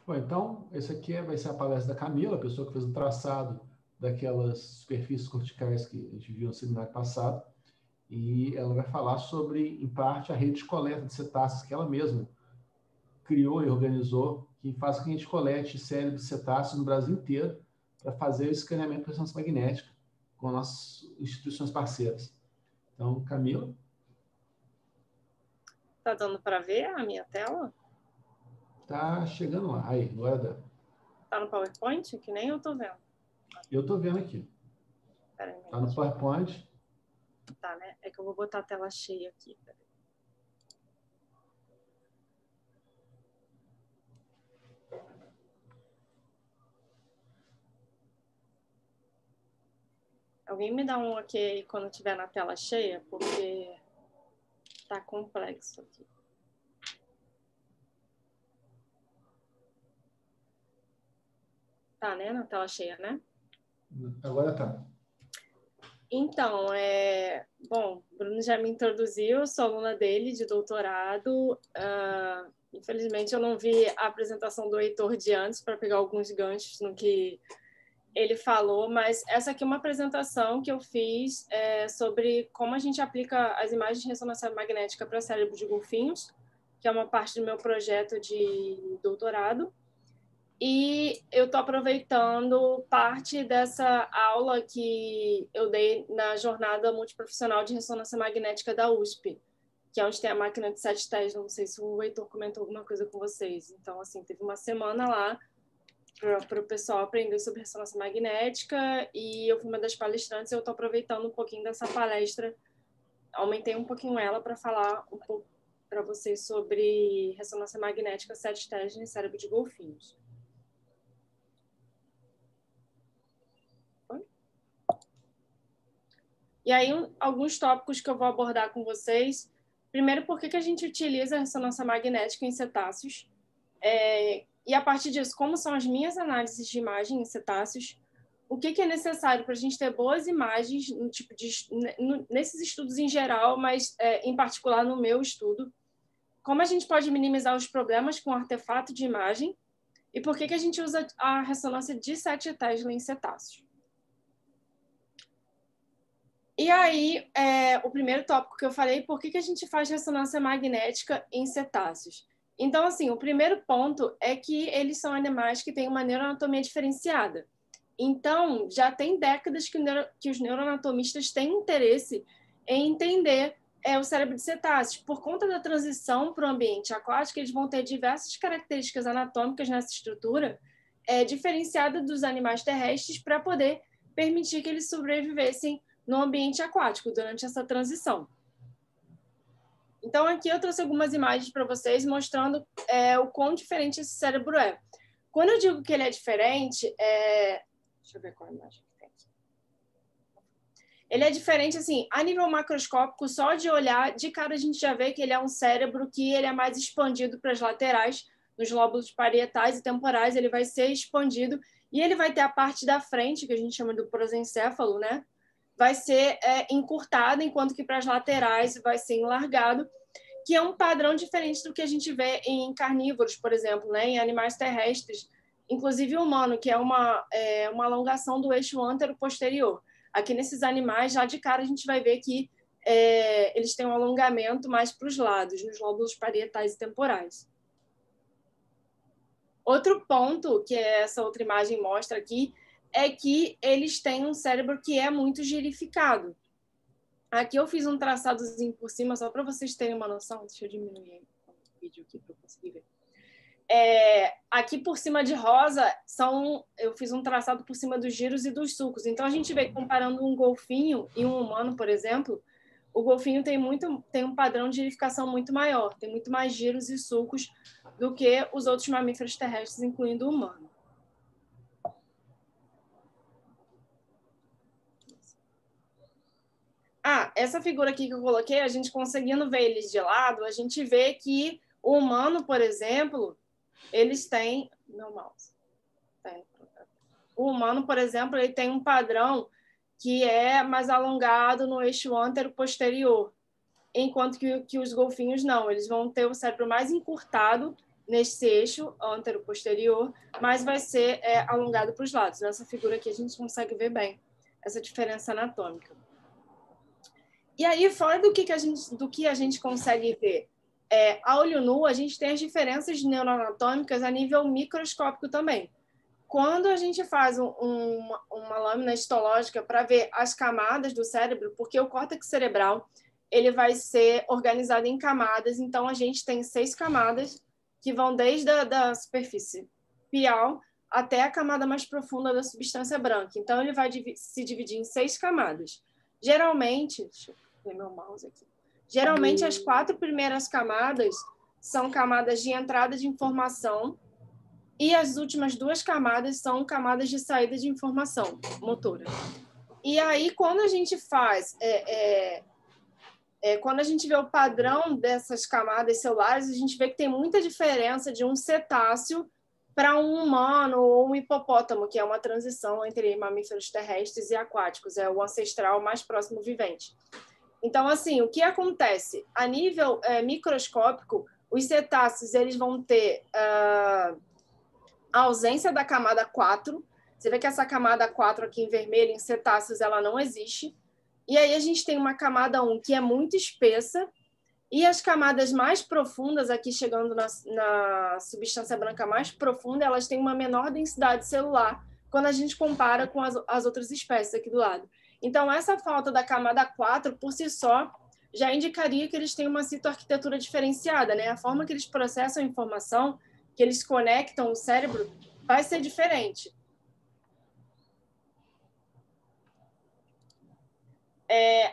Bom, então, esse aqui vai ser a palestra da Camila, a pessoa que fez o traçado daquelas superfícies corticais que a gente viu no seminário passado. E ela vai falar sobre, em parte, a rede de coleta de cetáceos que ela mesma criou e organizou, que faz com que a gente colete cérebros de cetáceos no Brasil inteiro para fazer o escaneamento de ressonância magnética com as instituições parceiras. Então, Camila. Tá dando para ver a minha tela? Tá chegando lá. Aí, agora dá. Tá no PowerPoint? Que nem eu tô vendo. Eu tô vendo aqui. Peraí, tá no PowerPoint. Tá, né? É que eu vou botar a tela cheia aqui. Peraí. Alguém me dá um ok quando estiver na tela cheia, porque tá complexo aqui. Tá, né? Na tela cheia, né? Agora tá. Então, bom, o Bruno já me introduziu, sou aluna dele de doutorado. Infelizmente, eu não vi a apresentação do Heitor de antes para pegar alguns ganchos no que ele falou, mas essa aqui é uma apresentação que eu fiz sobre como a gente aplica as imagens de ressonância magnética para cérebro de golfinhos, que é uma parte do meu projeto de doutorado. E eu estou aproveitando parte dessa aula que eu dei na jornada multiprofissional de ressonância magnética da USP, que é onde tem a máquina de 7 Tesla. Não sei se o Heitor comentou alguma coisa com vocês. Então, assim, teve uma semana lá para o pessoal aprender sobre ressonância magnética e eu fui uma das palestrantes e eu estou aproveitando um pouquinho dessa palestra. Aumentei um pouquinho ela para falar um pouco para vocês sobre ressonância magnética 7 Tesla em cérebro de golfinhos. E aí, alguns tópicos que eu vou abordar com vocês. Primeiro, por que a gente utiliza a ressonância magnética em cetáceos? E a partir disso, como são as minhas análises de imagem em cetáceos? O que é necessário para a gente ter boas imagens no tipo nesses estudos em geral, mas em particular no meu estudo? Como a gente pode minimizar os problemas com artefato de imagem? E por que a gente usa a ressonância de 7 Tesla em cetáceos? E aí, o primeiro tópico que eu falei, por que a gente faz ressonância magnética em cetáceos? Então, assim, o primeiro ponto é que eles são animais que têm uma neuroanatomia diferenciada. Então, já tem décadas que os neuroanatomistas têm interesse em entender o cérebro de cetáceos. Por conta da transição para o ambiente aquático, eles vão ter diversas características anatômicas nessa estrutura diferenciada dos animais terrestres para poder permitir que eles sobrevivessem no ambiente aquático durante essa transição. Então, aqui eu trouxe algumas imagens para vocês mostrando o quão diferente esse cérebro é. Quando eu digo que ele é diferente, deixa eu ver qual imagem que tem aqui. Ele é diferente, assim, a nível macroscópico, só de olhar, de cara a gente já vê que ele é um cérebro que ele é mais expandido para as laterais, nos lóbulos parietais e temporais, ele vai ser expandido e ele vai ter a parte da frente, que a gente chama do prosencéfalo, né? Vai ser encurtado, enquanto que para as laterais vai ser enlargado, que é um padrão diferente do que a gente vê em carnívoros, por exemplo, né? Em animais terrestres, inclusive o humano, que é uma alongação do eixo antero-posterior. Aqui nesses animais, já de cara, a gente vai ver que eles têm um alongamento mais para os lados, nos lóbulos parietais e temporais. Outro ponto que essa outra imagem mostra aqui é que eles têm um cérebro que é muito girificado. Aqui eu fiz um traçadozinho por cima, só para vocês terem uma noção. Deixa eu diminuir o vídeo aqui para eu conseguir ver. Aqui por cima de rosa, eu fiz um traçado por cima dos giros e dos sulcos. Então, a gente vê, comparando um golfinho e um humano, por exemplo, o golfinho tem um padrão de girificação muito maior, tem muito mais giros e sulcos do que os outros mamíferos terrestres, incluindo o humano. Essa figura aqui que eu coloquei, a gente conseguindo ver eles de lado, a gente vê que o humano, por exemplo, eles têm... Meu mouse. O humano, por exemplo, ele tem um padrão que é mais alongado no eixo antero-posterior. enquanto que os golfinhos não. Eles vão ter o cérebro mais encurtado nesse eixo antero-posterior, mas vai ser alongado para os lados. Nessa figura aqui a gente consegue ver bem essa diferença anatômica. E aí, fora do que a gente consegue ver a olho nu, a gente tem as diferenças neuroanatômicas a nível microscópico também. Quando a gente faz uma lâmina histológica para ver as camadas do cérebro, porque o córtex cerebral ele vai ser organizado em camadas, então a gente tem 6 camadas que vão desde a superfície pial até a camada mais profunda da substância branca. Então, ele vai se dividir em 6 camadas. Geralmente, deixa eu ver meu mouse aqui. Geralmente, as 4 primeiras camadas são camadas de entrada de informação e as últimas 2 camadas são camadas de saída de informação motora. E aí, quando a gente faz... quando a gente vê o padrão dessas camadas celulares, a gente vê que tem muita diferença de um cetáceo para um humano ou um hipopótamo, que é uma transição entre mamíferos terrestres e aquáticos, é o ancestral mais próximo vivente. Então, assim, o que acontece? A nível microscópico, os cetáceos eles vão ter a ausência da camada 4. Você vê que essa camada 4 aqui em vermelho, em cetáceos, ela não existe. E aí a gente tem uma camada 1 que é muito espessa, e as camadas mais profundas, aqui chegando na substância branca mais profunda, elas têm uma menor densidade celular quando a gente compara com as outras espécies aqui do lado. Então, essa falta da camada 4, por si só, já indicaria que eles têm uma citoarquitetura diferenciada, né? A forma que eles processam a informação, que eles conectam o cérebro, vai ser diferente.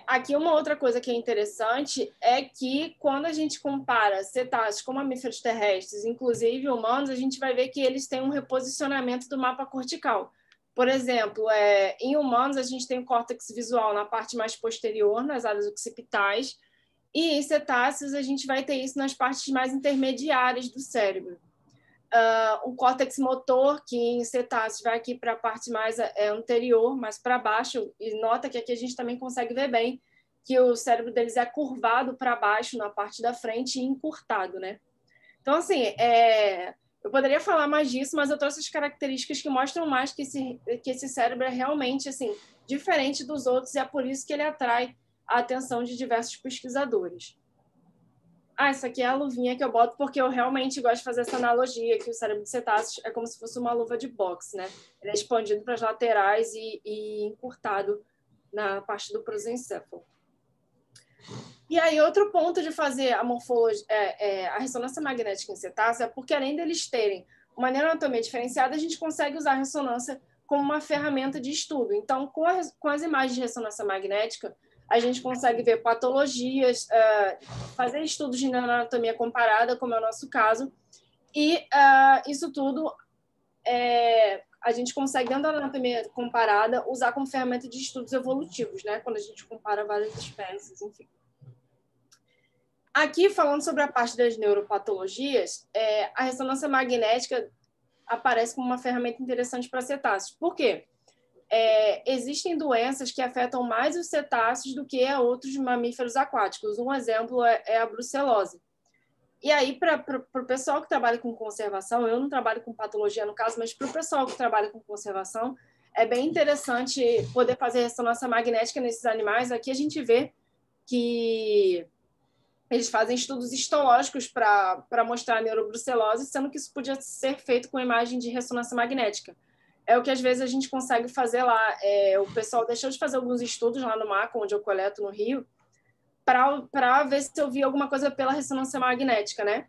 Aqui uma outra coisa que é interessante é que quando a gente compara cetáceos com mamíferos terrestres, inclusive humanos, a gente vai ver que eles têm um reposicionamento do mapa cortical. Por exemplo, em humanos a gente tem o córtex visual na parte mais posterior, nas áreas occipitais, e em cetáceos a gente vai ter isso nas partes mais intermediárias do cérebro. O córtex motor, que em cetáceos vai aqui para a parte mais anterior, mais para baixo, e nota que aqui a gente também consegue ver bem que o cérebro deles é curvado para baixo na parte da frente e encurtado, né? Então, assim, eu poderia falar mais disso, mas eu trouxe as características que mostram mais que esse cérebro é realmente, assim, diferente dos outros, e é por isso que ele atrai a atenção de diversos pesquisadores. Essa aqui é a luvinha que eu boto porque eu realmente gosto de fazer essa analogia, que o cérebro de cetáceos é como se fosse uma luva de boxe, né? Ele é expandido para as laterais e encurtado na parte do prosencéfalo. E aí, outro ponto de fazer a morfologia, a ressonância magnética em cetáceos é porque, além deles terem uma neuroanatomia diferenciada, a gente consegue usar a ressonância como uma ferramenta de estudo. Então, com as imagens de ressonância magnética, a gente consegue ver patologias, fazer estudos de neuroanatomia comparada, como é o nosso caso, e isso tudo a gente consegue, dentro da anatomia comparada, usar como ferramenta de estudos evolutivos, né? Quando a gente compara várias espécies, enfim. Aqui, falando sobre a parte das neuropatologias, a ressonância magnética aparece como uma ferramenta interessante para cetáceos. Por quê? Existem doenças que afetam mais os cetáceos do que a outros mamíferos aquáticos. Um exemplo é a brucelose. E aí, para o pessoal que trabalha com conservação, eu não trabalho com patologia no caso, mas para o pessoal que trabalha com conservação, é bem interessante poder fazer ressonância magnética nesses animais. Aqui a gente vê que eles fazem estudos histológicos para mostrar a neurobrucelose, sendo que isso podia ser feito com imagem de ressonância magnética. É o que às vezes a gente consegue fazer lá. O pessoal deixou de fazer alguns estudos lá no MACO, onde eu coleto no Rio, para ver se eu via alguma coisa pela ressonância magnética, né?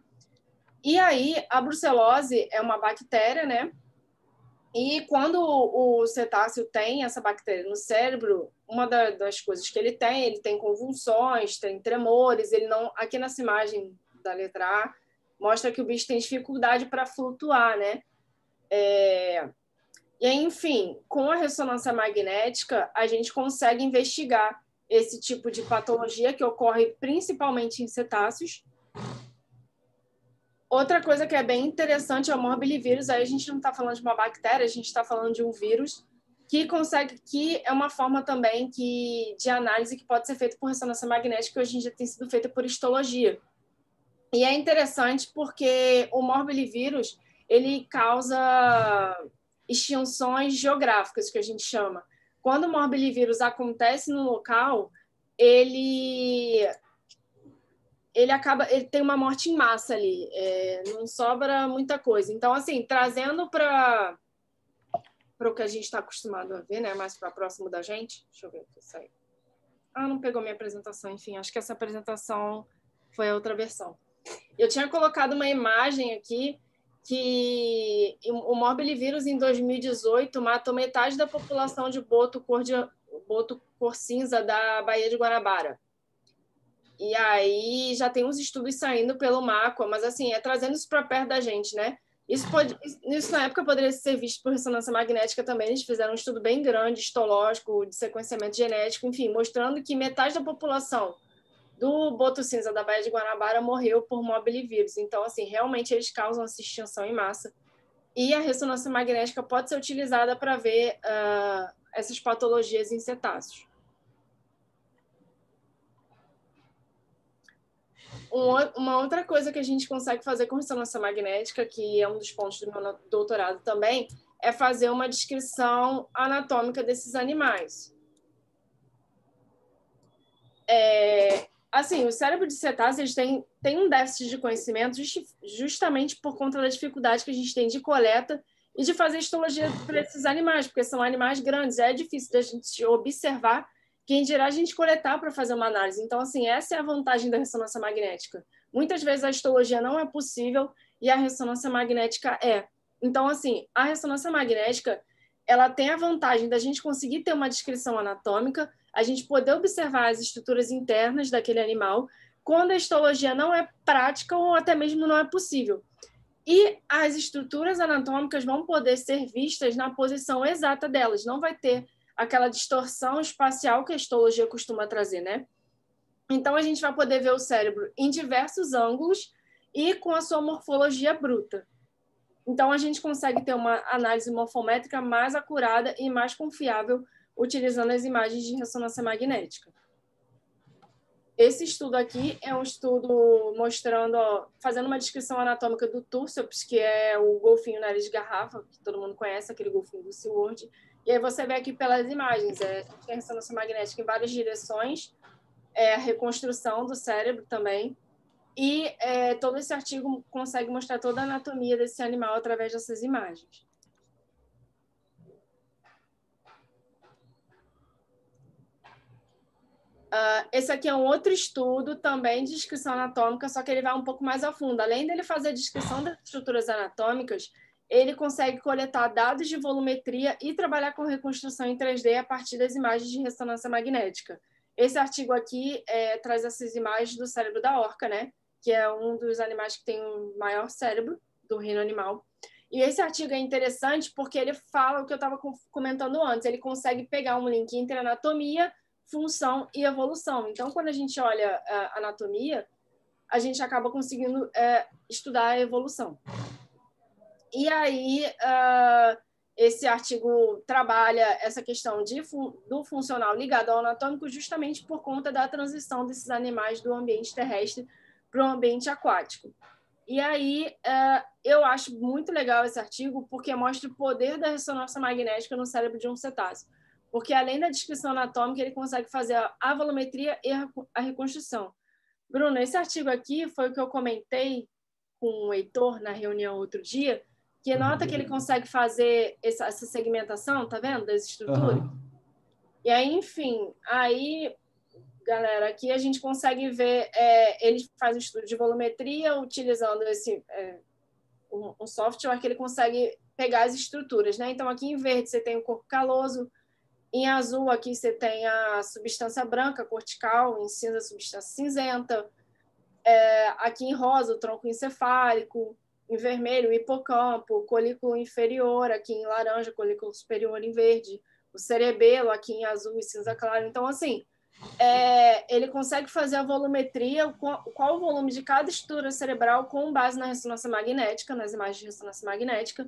E aí, a brucelose é uma bactéria, né? E quando o cetáceo tem essa bactéria no cérebro, uma das coisas que ele tem convulsões, tem tremores, ele não... Aqui nessa imagem da letra A, mostra que o bicho tem dificuldade para flutuar, né? E aí, enfim, com a ressonância magnética, a gente consegue investigar esse tipo de patologia que ocorre principalmente em cetáceos. Outra coisa que é bem interessante é o morbilivírus. Aí a gente não está falando de uma bactéria, a gente está falando de um vírus que é uma forma também de análise que pode ser feita por ressonância magnética, que hoje em dia tem sido feita por histologia. E é interessante porque o morbilivírus, ele causa extinções geográficas, que a gente chama. Quando o morbilivírus acontece no local, ele tem uma morte em massa ali, não sobra muita coisa. Então, assim, trazendo para o que a gente está acostumado a ver, né? Mais para próximo da gente. Deixa eu ver o que saiu. Não pegou minha apresentação, enfim, acho que essa apresentação foi a outra versão. Eu tinha colocado uma imagem aqui que o morbilivírus em 2018 matou metade da população de boto cor cinza da Baía de Guanabara. E aí já tem uns estudos saindo pelo MACOA, mas assim, trazendo isso para perto da gente, né? Isso na época poderia ser visto por ressonância magnética também. Eles fizeram um estudo bem grande, histológico, de sequenciamento genético, enfim, mostrando que metade da população do boto cinza da Baía de Guanabara morreu por morbilivírus. Então, assim, realmente eles causam essa extinção em massa. E a ressonância magnética pode ser utilizada para ver essas patologias em cetáceos. Uma outra coisa que a gente consegue fazer com ressonância magnética, que é um dos pontos do meu doutorado também, é fazer uma descrição anatômica desses animais. Assim, o cérebro de cetáceos tem um déficit de conhecimento justamente por conta da dificuldade que a gente tem de coleta e de fazer histologia para esses animais, porque são animais grandes, é difícil da gente observar, quem dirá a gente coletar para fazer uma análise. Então, assim, essa é a vantagem da ressonância magnética. Muitas vezes a histologia não é possível e a ressonância magnética é. Então, assim, a ressonância magnética, ela tem a vantagem da gente conseguir ter uma descrição anatômica, a gente poder observar as estruturas internas daquele animal, quando a histologia não é prática ou até mesmo não é possível. E as estruturas anatômicas vão poder ser vistas na posição exata delas, não vai ter aquela distorção espacial que a histologia costuma trazer, né? Então, a gente vai poder ver o cérebro em diversos ângulos e com a sua morfologia bruta. Então, a gente consegue ter uma análise morfométrica mais acurada e mais confiável utilizando as imagens de ressonância magnética. Esse estudo aqui é um estudo mostrando, fazendo uma descrição anatômica do Tursiops, que é o golfinho nariz de garrafa, que todo mundo conhece, aquele golfinho do SeaWorld. E aí você vê aqui pelas imagens, tem ressonância magnética em várias direções, a reconstrução do cérebro também, e todo esse artigo consegue mostrar toda a anatomia desse animal através dessas imagens. Esse aqui é um outro estudo também de descrição anatômica, só que ele vai um pouco mais a fundo. Além dele fazer a descrição das estruturas anatômicas, ele consegue coletar dados de volumetria e trabalhar com reconstrução em 3D a partir das imagens de ressonância magnética. Esse artigo aqui traz essas imagens do cérebro da orca, né? Que é um dos animais que tem o maior cérebro do reino animal. E esse artigo é interessante porque ele fala o que eu estava comentando antes. Ele consegue pegar um link entre anatomia, função e evolução. Então, quando a gente olha a anatomia, a gente acaba conseguindo estudar a evolução. E aí, esse artigo trabalha essa questão do funcional ligado ao anatômico justamente por conta da transição desses animais do ambiente terrestre para o ambiente aquático. E aí, eu acho muito legal esse artigo porque mostra o poder da ressonância magnética no cérebro de um cetáceo. Porque, além da descrição anatômica, ele consegue fazer a volumetria e a reconstrução. Bruno, esse artigo aqui foi o que eu comentei com o Heitor na reunião outro dia, que nota que ele consegue fazer essa segmentação, tá vendo, das estruturas? E aí, enfim, galera, aqui a gente consegue ver, ele faz um estudo de volumetria utilizando um software que ele consegue pegar as estruturas, né? Então, aqui em verde você tem o corpo caloso, em azul aqui você tem a substância branca cortical, em cinza a substância cinzenta, aqui em rosa o tronco encefálico, em vermelho o hipocampo, o colículo inferior, aqui em laranja o colículo superior em verde, o cerebelo aqui em azul e cinza claro. Então, assim, ele consegue fazer a volumetria, qual o volume de cada estrutura cerebral com base na ressonância magnética, nas imagens de ressonância magnética,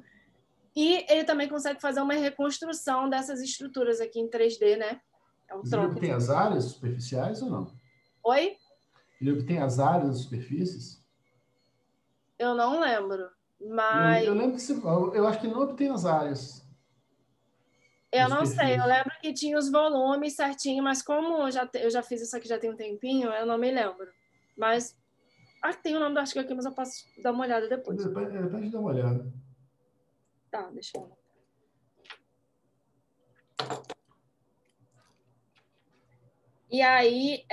E ele também consegue fazer uma reconstrução dessas estruturas aqui em 3D, né? É um Mas ele tronco. obtém as áreas superficiais ou não? Oi? Ele obtém as áreas das superfícies? Eu não lembro, mas Eu lembro que eu acho que não obtém as áreas eu das não sei. Eu superfícies. lembro que tinha os volumes certinho, mas como eu já fiz isso aqui já tem um tempinho, eu não me lembro. Mas tem o nome do artigo aqui, mas eu posso dar uma olhada depois. Depois a gente dá uma olhada. Tá, deixa eu. E aí,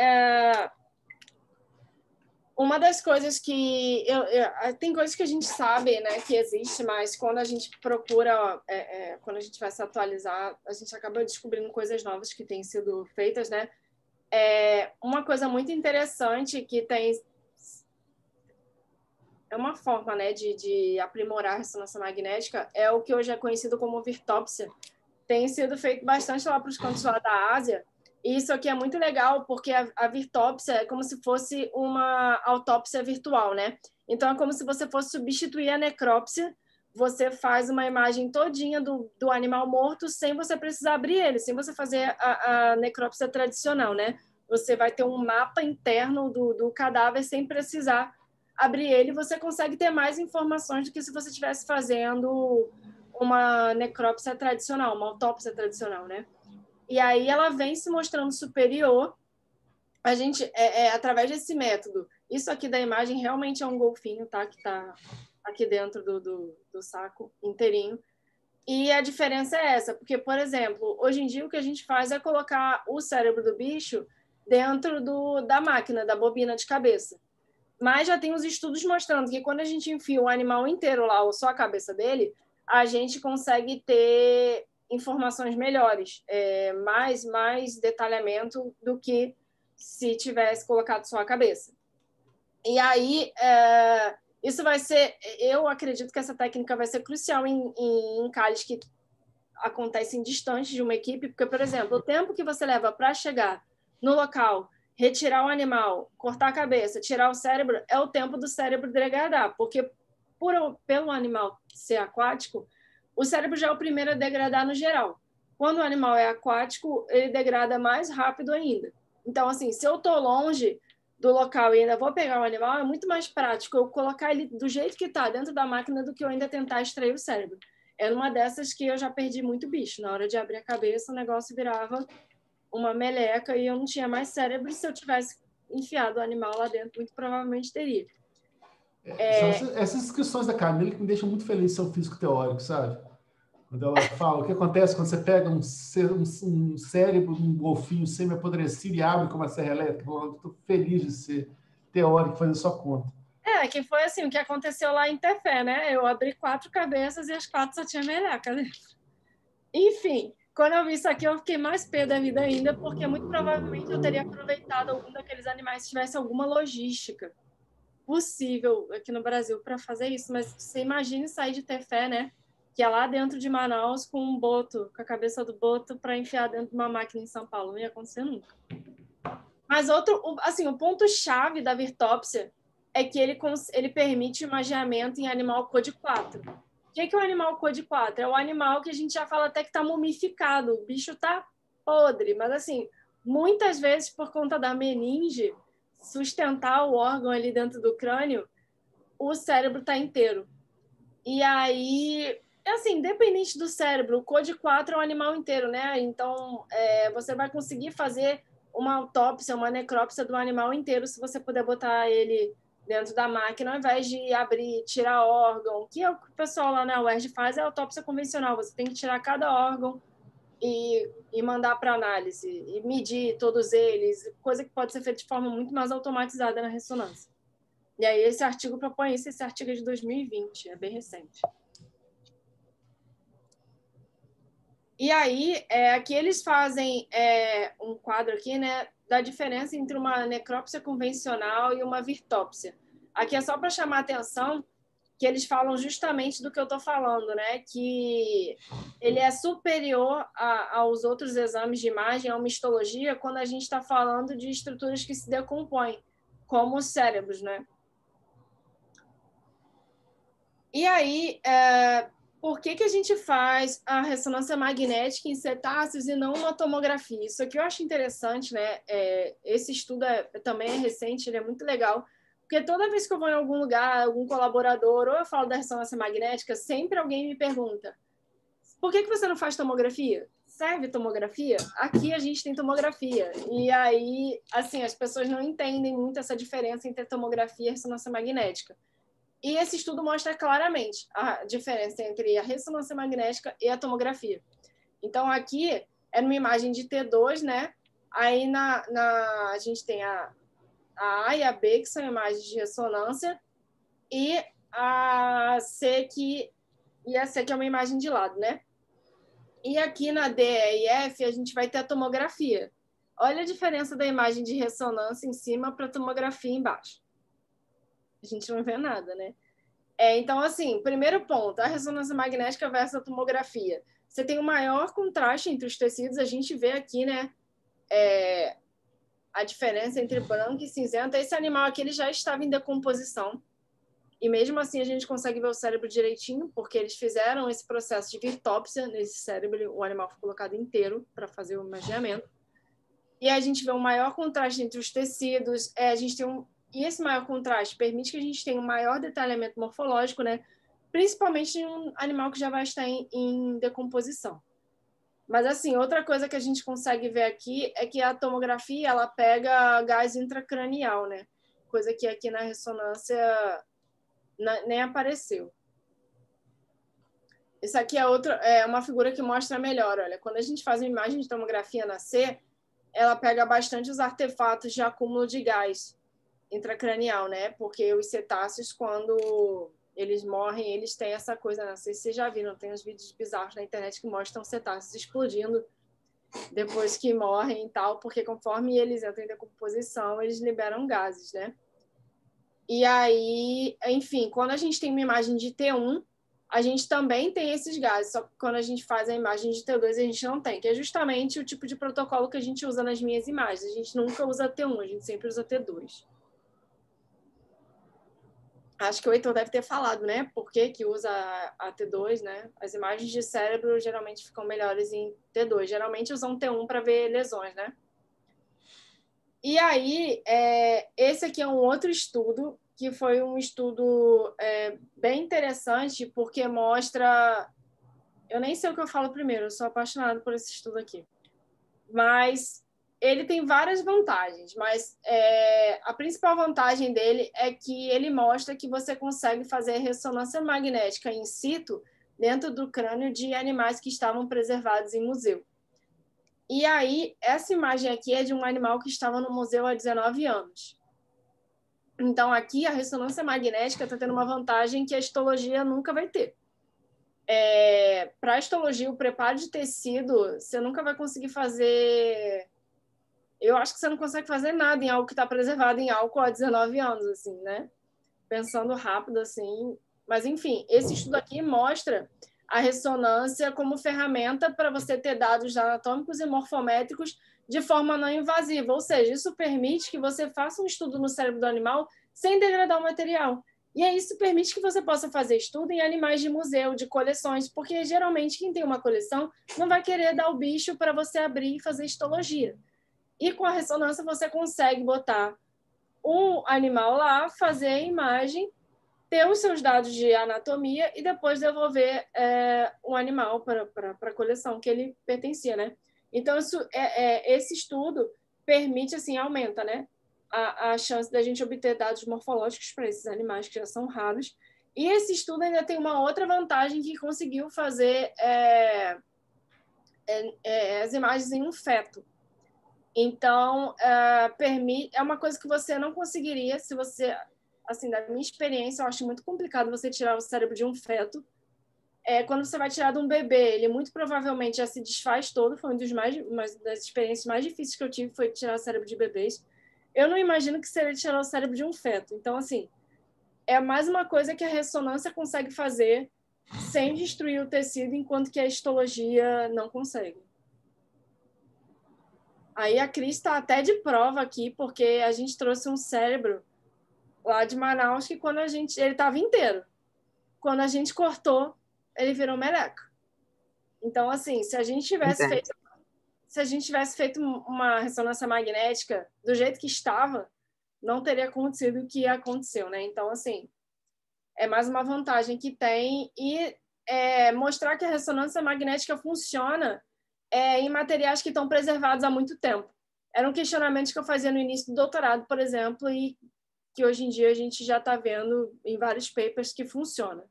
uma das coisas que tem coisas que a gente sabe, né, que existe, mas quando a gente procura, quando a gente vai se atualizar, a gente acaba descobrindo coisas novas que têm sido feitas, né? Uma coisa muito interessante que tem uma forma, né, de aprimorar a ressonância magnética é o que hoje é conhecido como virtópsia. Tem sido feito bastante lá para os cantos lá da Ásia. E isso aqui é muito legal, porque a virtópsia é como se fosse uma autópsia virtual, né? Então, é como se você fosse substituir a necrópsia. Você faz uma imagem todinha do animal morto sem você precisar abrir ele, sem você fazer a necrópsia tradicional, né? Você vai ter um mapa interno do cadáver sem precisar abrir ele. Você consegue ter mais informações do que se você estivesse fazendo uma necrópsia tradicional, uma autópsia tradicional, né? E aí ela vem se mostrando superior. A gente, através desse método, isso aqui da imagem realmente é um golfinho, tá? Que tá aqui dentro do saco inteirinho. E a diferença é essa, porque, por exemplo, hoje em dia o que a gente faz é colocar o cérebro do bicho dentro da máquina, da bobina de cabeça. Mas já tem os estudos mostrando que quando a gente enfia o animal inteiro lá, ou só a cabeça dele, a gente consegue ter informações melhores, mais detalhamento do que se tivesse colocado só a cabeça. E aí, isso vai ser... Eu acredito que essa técnica vai ser crucial em encalhes que acontecem distantes de uma equipe, porque, por exemplo, o tempo que você leva para chegar no local, retirar o animal, cortar a cabeça, tirar o cérebro, é o tempo do cérebro degradar, porque pelo animal ser aquático, o cérebro já é o primeiro a degradar no geral. Quando o animal é aquático, ele degrada mais rápido ainda. Então, assim, se eu estou longe do local e ainda vou pegar o animal, é muito mais prático eu colocar ele do jeito que está dentro da máquina do que eu ainda tentar extrair o cérebro. É numa dessas que eu já perdi muito bicho. Na hora de abrir a cabeça, o negócio virava uma meleca e eu não tinha mais cérebro. Se eu tivesse enfiado o animal lá dentro, muito provavelmente teria. São essas descrições da Camila que me deixam muito feliz de ser um físico teórico, sabe? Quando ela fala o que acontece quando você pega um cérebro de um golfinho semi-apodrecido e abre com uma serra elétrica. Eu estou feliz de ser teórico, fazer sua conta. Que foi assim, o que aconteceu lá em Tefé, né? Eu abri 4 cabeças e as 4 só tinha meleca dentro. Enfim, quando eu vi isso aqui, eu fiquei mais pé da vida ainda, porque muito provavelmente eu teria aproveitado algum daqueles animais se tivesse alguma logística possível aqui no Brasil para fazer isso. Mas você imagine sair de Tefé, né? Que é lá dentro de Manaus com um boto, com a cabeça do boto, para enfiar dentro de uma máquina em São Paulo. Não ia acontecer nunca. Mas o ponto-chave da virtópsia é que ele permite imagiamento em animal code 4. O que é o animal code 4? É o animal que a gente já fala até que está mumificado, o bicho está podre, mas assim, muitas vezes por conta da meninge sustentar o órgão ali dentro do crânio, o cérebro está inteiro. E aí, assim, independente do cérebro, o code 4 é um animal inteiro, né? Então, você vai conseguir fazer uma autópsia, uma necrópsia do animal inteiro se você puder botar ele dentro da máquina, ao invés de abrir, tirar órgão, que é o que o pessoal lá na UERJ faz, é a autópsia convencional. Você tem que tirar cada órgão e mandar para análise, e medir todos eles, coisa que pode ser feita de forma muito mais automatizada na ressonância. E aí esse artigo propõe isso, esse artigo é de 2020, é bem recente. E aí, aqui eles fazem um quadro aqui, né, da diferença entre uma necrópsia convencional e uma virtópsia. Aqui é só para chamar a atenção que eles falam justamente do que eu estou falando, né, que ele é superior aos outros exames de imagem, a uma histologia, quando a gente está falando de estruturas que se decompõem, como os cérebros, né? E aí, por que a gente faz a ressonância magnética em cetáceos e não uma tomografia? Isso aqui eu acho interessante, né? Esse estudo também é recente, ele é muito legal, porque toda vez que eu vou em algum lugar, algum colaborador, ou eu falo da ressonância magnética, sempre alguém me pergunta: por que você não faz tomografia? Serve tomografia? Aqui a gente tem tomografia. E aí, assim, as pessoas não entendem muito essa diferença entre tomografia e ressonância magnética. E esse estudo mostra claramente a diferença entre a ressonância magnética e a tomografia. Então, aqui é numa imagem de T2, né? Aí a gente tem a A e a B, que são imagens de ressonância, e a C, que é uma imagem de lado, né? E aqui na D, E e F, a gente vai ter a tomografia. Olha a diferença da imagem de ressonância em cima para a tomografia embaixo. A gente não vê nada, né? Então, assim, primeiro ponto, a ressonância magnética versus a tomografia. Você tem um maior contraste entre os tecidos, a gente vê aqui, né, a diferença entre branco e cinzento. Esse animal aqui ele já estava em decomposição, e mesmo assim a gente consegue ver o cérebro direitinho, porque eles fizeram esse processo de virtópsia nesse cérebro, o animal foi colocado inteiro para fazer o imageamento. E a gente vê um maior contraste entre os tecidos, a gente tem e esse maior contraste permite que a gente tenha um maior detalhamento morfológico, né? Principalmente em um animal que já vai estar em decomposição. Mas, assim, outra coisa que a gente consegue ver aqui é que a tomografia, ela pega gás intracranial, né? Coisa que aqui na ressonância nem apareceu. Isso aqui é uma figura que mostra melhor. Olha, quando a gente faz uma imagem de tomografia na C, ela pega bastante os artefatos de acúmulo de gás intracranial, né? Porque os cetáceos, quando eles morrem, eles têm essa coisa, não sei se vocês já viram, tem uns vídeos bizarros na internet que mostram cetáceos explodindo depois que morrem e tal, porque conforme eles entram em decomposição, eles liberam gases, né? E aí, enfim, quando a gente tem uma imagem de T1, a gente também tem esses gases, só que quando a gente faz a imagem de T2, a gente não tem, que é justamente o tipo de protocolo que a gente usa nas minhas imagens. A gente nunca usa T1, a gente sempre usa T2. Acho que o Heitor deve ter falado, né? Por que usa a T2, né? As imagens de cérebro geralmente ficam melhores em T2. Geralmente usam T1 para ver lesões, né? E aí, esse aqui é um outro estudo, que foi um estudo bem interessante, porque mostra... Eu nem sei o que eu falo primeiro, eu sou apaixonada por esse estudo aqui. Mas ele tem várias vantagens, mas a principal vantagem dele é que ele mostra que você consegue fazer ressonância magnética in situ dentro do crânio de animais que estavam preservados em museu. E aí, essa imagem aqui é de um animal que estava no museu há 19 anos. Então, aqui, a ressonância magnética está tendo uma vantagem que a histologia nunca vai ter. Para a histologia, o preparo de tecido, você nunca vai conseguir fazer... Eu acho que você não consegue fazer nada em algo que está preservado em álcool há 19 anos, assim, né? Pensando rápido, assim. Mas, enfim, esse estudo aqui mostra a ressonância como ferramenta para você ter dados anatômicos e morfométricos de forma não invasiva. Ou seja, isso permite que você faça um estudo no cérebro do animal sem degradar o material. E aí isso permite que você possa fazer estudo em animais de museu, de coleções, porque geralmente quem tem uma coleção não vai querer dar o bicho para você abrir e fazer histologia. E com a ressonância você consegue botar um animal lá, fazer a imagem, ter os seus dados de anatomia e depois devolver um animal para a coleção que ele pertencia, né? Então, esse estudo permite, assim, aumenta, né? A chance da gente obter dados morfológicos para esses animais que já são raros. E esse estudo ainda tem uma outra vantagem que conseguiu fazer as imagens em um feto. Então, é uma coisa que você não conseguiria se você... Assim, da minha experiência, eu acho muito complicado você tirar o cérebro de um feto. Quando você vai tirar de um bebê, ele muito provavelmente já se desfaz todo. Foi uma das experiências mais difíceis que eu tive, foi tirar o cérebro de bebês. Eu não imagino que seria tirar o cérebro de um feto. Então, assim, é mais uma coisa que a ressonância consegue fazer sem destruir o tecido, enquanto que a histologia não consegue. Aí a Cris está até de prova aqui, porque a gente trouxe um cérebro lá de Manaus que ele estava inteiro. Quando a gente cortou, ele virou meleca. Então, assim, se a gente tivesse feito uma ressonância magnética do jeito que estava, não teria acontecido o que aconteceu, né? Então, assim, é mais uma vantagem que tem e mostrar que a ressonância magnética funciona em materiais que estão preservados há muito tempo. Era um questionamento que eu fazia no início do doutorado, por exemplo, e que hoje em dia a gente já está vendo em vários papers que funciona.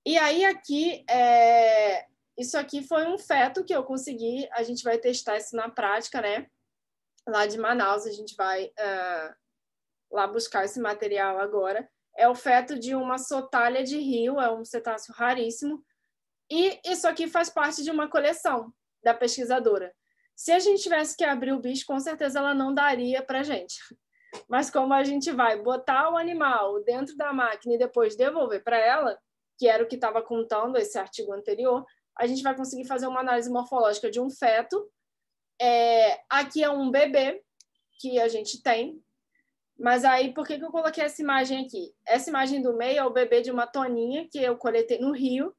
E aí aqui, isso aqui foi um feto que eu consegui, a gente vai testar isso na prática, né? Lá de Manaus, a gente vai lá buscar esse material agora. É o feto de uma sotália de rio, é um cetáceo raríssimo, e isso aqui faz parte de uma coleção da pesquisadora. Se a gente tivesse que abrir o bicho, com certeza ela não daria para a gente. Mas como a gente vai botar o animal dentro da máquina e depois devolver para ela, que era o que estava contando esse artigo anterior, a gente vai conseguir fazer uma análise morfológica de um feto. Aqui é um bebê que a gente tem, mas aí por que eu coloquei essa imagem aqui? Essa imagem do meio é o bebê de uma toninha que eu coletei no rio,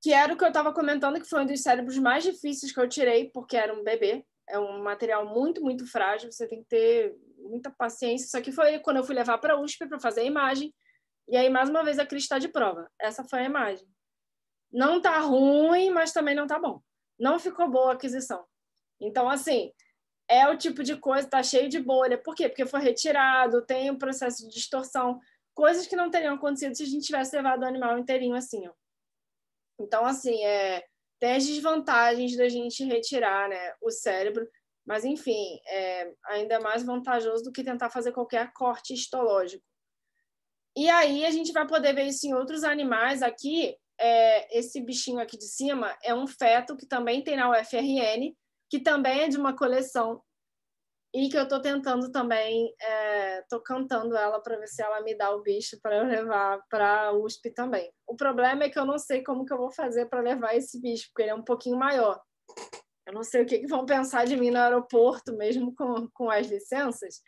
que era o que eu estava comentando, que foi um dos cérebros mais difíceis que eu tirei, porque era um bebê. É um material muito, muito frágil, você tem que ter muita paciência. Isso aqui foi quando eu fui levar para a USP para fazer a imagem, e aí, mais uma vez, a Cris está de prova. Essa foi a imagem. Não está ruim, mas também não está bom. Não ficou boa a aquisição. Então, assim, é o tipo de coisa, está cheio de bolha. Por quê? Porque foi retirado, tem um processo de distorção, coisas que não teriam acontecido se a gente tivesse levado o animal inteirinho assim, ó. Então, assim, tem as desvantagens da gente retirar, né, o cérebro, mas, enfim, ainda é mais vantajoso do que tentar fazer qualquer corte histológico. E aí a gente vai poder ver isso em outros animais. Aqui, esse bichinho aqui de cima é um feto que também tem na UFRN, que também é de uma coleção e que eu estou tentando também, estou cantando ela para ver se ela me dá o bicho para eu levar para a USP também. O problema é que eu não sei como que eu vou fazer para levar esse bicho, porque ele é um pouquinho maior. Eu não sei o que vão pensar de mim no aeroporto, mesmo com as licenças.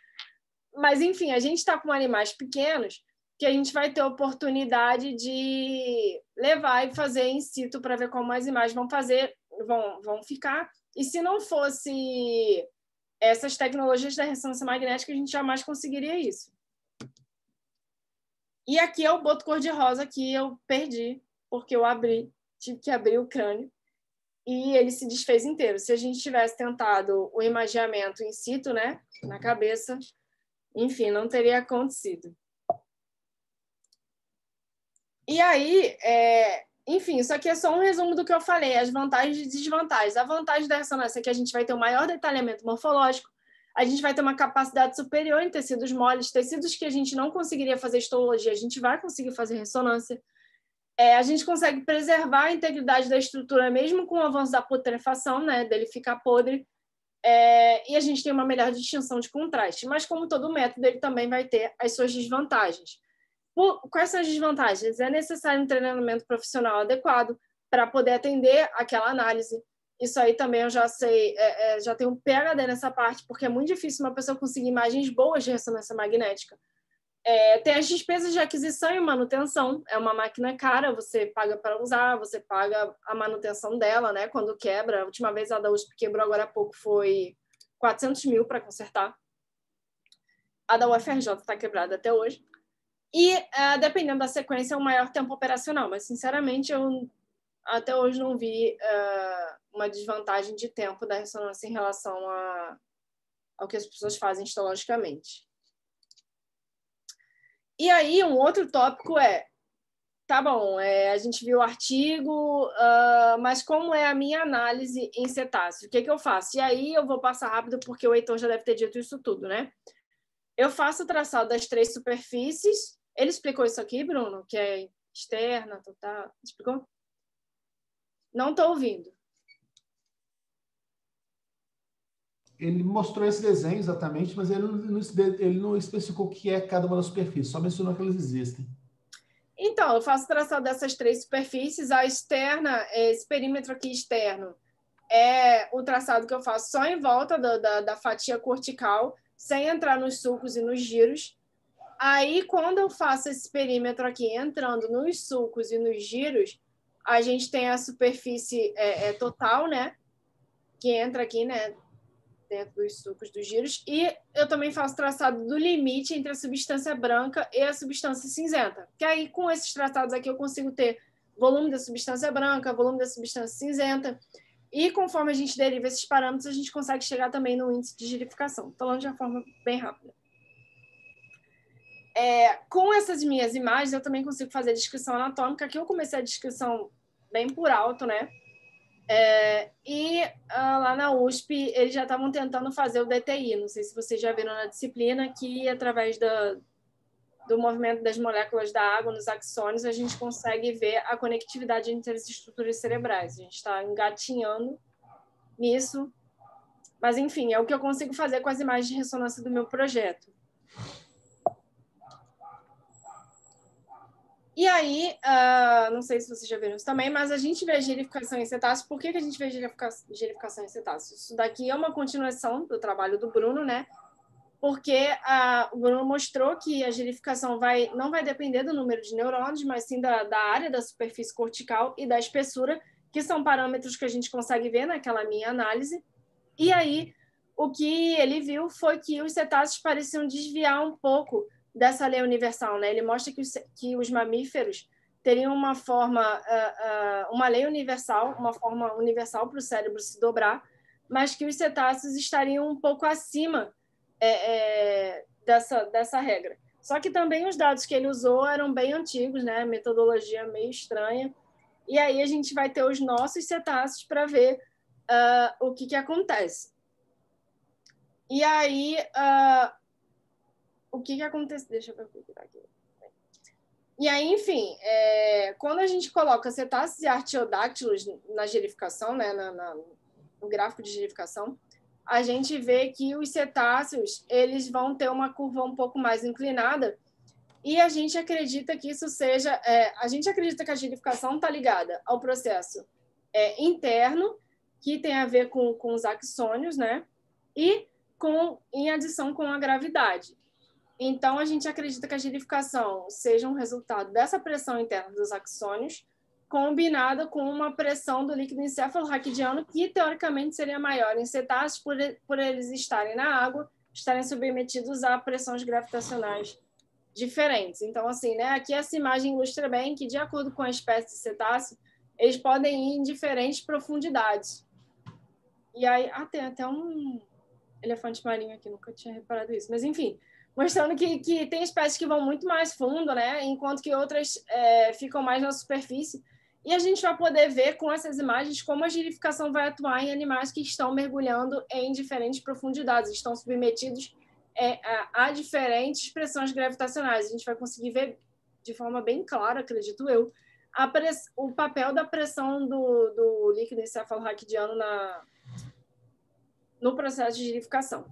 Mas, enfim, a gente está com animais pequenos que a gente vai ter oportunidade de levar e fazer in situ para ver como as imagens vão ficar. E se não fosse essas tecnologias da ressonância magnética, a gente jamais conseguiria isso. E aqui é o boto cor-de-rosa que eu perdi, porque eu tive que abrir o crânio, e ele se desfez inteiro. Se a gente tivesse tentado o imageamento in situ, né, na cabeça, enfim, não teria acontecido. E aí, enfim, isso aqui é só um resumo do que eu falei, as vantagens e desvantagens. A vantagem da ressonância é que a gente vai ter um maior detalhamento morfológico, a gente vai ter uma capacidade superior em tecidos moles, tecidos que a gente não conseguiria fazer histologia, a gente vai conseguir fazer ressonância. A gente consegue preservar a integridade da estrutura, mesmo com o avanço da putrefação, né, dele ficar podre, e a gente tem uma melhor distinção de contraste. Mas, como todo método, ele também vai ter as suas desvantagens. Quais são as desvantagens? É necessário um treinamento profissional adequado para poder atender aquela análise. Isso aí também eu já sei, já tenho um PhD nessa parte, porque é muito difícil uma pessoa conseguir imagens boas de ressonância magnética. Tem as despesas de aquisição e manutenção. É uma máquina cara, você paga para usar, você paga a manutenção dela, né, quando quebra. A última vez a da USP quebrou agora há pouco, foi 400 mil para consertar. A da UFRJ está quebrada até hoje. E, dependendo da sequência, é um maior tempo operacional. Mas, sinceramente, eu até hoje não vi uma desvantagem de tempo da ressonância em relação ao que as pessoas fazem histologicamente. E aí, um outro tópico tá bom, a gente viu o artigo, mas como é a minha análise em cetáceo? O que eu faço? E aí eu vou passar rápido, porque o Heitor já deve ter dito isso tudo, né? Eu faço o traçado das 3 superfícies. Ele explicou isso aqui, Bruno? Que é externa, total. Explicou? Não estou ouvindo. Ele mostrou esse desenho exatamente, mas ele não especificou o que é cada uma das superfícies, só mencionou que elas existem. Então, eu faço o traçado dessas 3 superfícies. A externa, esse perímetro aqui externo, é o traçado que eu faço só em volta da fatia cortical, sem entrar nos sulcos e nos giros. Aí, quando eu faço esse perímetro aqui, entrando nos sulcos e nos giros, a gente tem a superfície total, né? Que entra aqui, né? Dentro dos sulcos dos giros. E eu também faço traçado do limite entre a substância branca e a substância cinzenta. Que aí, com esses traçados aqui, eu consigo ter volume da substância branca, volume da substância cinzenta. E conforme a gente deriva esses parâmetros, a gente consegue chegar também no índice de girificação. Falando de uma forma bem rápida. Com essas minhas imagens, eu também consigo fazer descrição anatômica. Aqui eu comecei a descrição bem por alto, né? Lá na USP, eles já estavam tentando fazer o DTI. Não sei se vocês já viram na disciplina, que através do movimento das moléculas da água nos axônios, a gente consegue ver a conectividade entre as estruturas cerebrais. A gente está engatinhando nisso. Mas, enfim, é o que eu consigo fazer com as imagens de ressonância do meu projeto. E aí, não sei se vocês já viram isso também, mas a gente vê girificação em cetáceos. Por que a gente vê girificação em cetáceos? Isso daqui é uma continuação do trabalho do Bruno, né? Porque o Bruno mostrou que a girificação não vai depender do número de neurônios, mas sim da área da superfície cortical e da espessura, que são parâmetros que a gente consegue ver naquela minha análise. E aí, o que ele viu foi que os cetáceos pareciam desviar um pouco dessa lei universal, né? Ele mostra que os mamíferos teriam uma lei universal, uma forma universal para o cérebro se dobrar, mas que os cetáceos estariam um pouco acima dessa regra. Só que também os dados que ele usou eram bem antigos, né? Metodologia meio estranha. E aí a gente vai ter os nossos cetáceos para ver o que acontece. E aí, o que acontece? Deixa eu ver aqui. E aí, enfim, quando a gente coloca cetáceos e artiodáctilos na girificação, né, no gráfico de girificação, a gente vê que os cetáceos eles vão ter uma curva um pouco mais inclinada, e a gente acredita que isso seja... a gente acredita que a girificação está ligada ao processo interno, que tem a ver com os axônios, né? E em adição com a gravidade. Então, a gente acredita que a girificação seja um resultado dessa pressão interna dos axônios, combinada com uma pressão do líquido encefalorraquidiano, que teoricamente seria maior em cetáceos por eles estarem na água, estarem submetidos a pressões gravitacionais diferentes. Então, assim, né, aqui essa imagem ilustra bem que, de acordo com a espécie de cetáceo, eles podem ir em diferentes profundidades. E aí, tem até um elefante marinho aqui, nunca tinha reparado isso. Mas, enfim, mostrando que tem espécies que vão muito mais fundo, né? Enquanto que outras ficam mais na superfície. E a gente vai poder ver com essas imagens como a girificação vai atuar em animais que estão mergulhando em diferentes profundidades, estão submetidos a diferentes pressões gravitacionais. A gente vai conseguir ver de forma bem clara, acredito eu, o papel da pressão do líquido encefalorraquidiano no processo de girificação.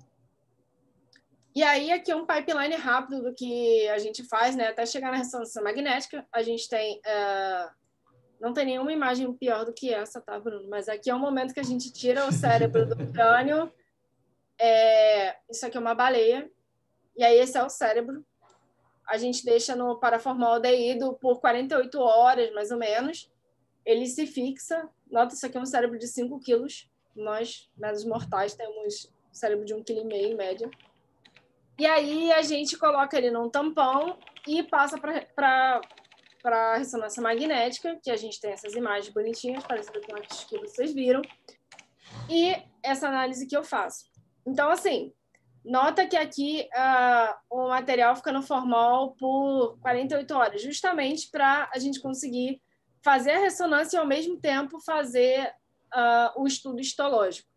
E aí, aqui é um pipeline rápido do que a gente faz, né? Até chegar na ressonância magnética, a gente tem... não tem nenhuma imagem pior do que essa, tá, Bruno? Mas aqui é o momento que a gente tira o cérebro do crânio. Isso aqui é uma baleia. E aí, esse é o cérebro. A gente deixa no paraformaldeído por 48 horas, mais ou menos. Ele se fixa. Nota, isso aqui é um cérebro de 5 quilos. Nós, médios mortais, temos um cérebro de 1,5 kg em média. E aí a gente coloca ele num tampão e passa para a ressonância magnética, que a gente tem essas imagens bonitinhas, parecidas com as que vocês viram, e essa análise que eu faço. Então, assim, nota que aqui o material fica no formol por 48 horas, justamente para a gente conseguir fazer a ressonância e, ao mesmo tempo, fazer o estudo histológico.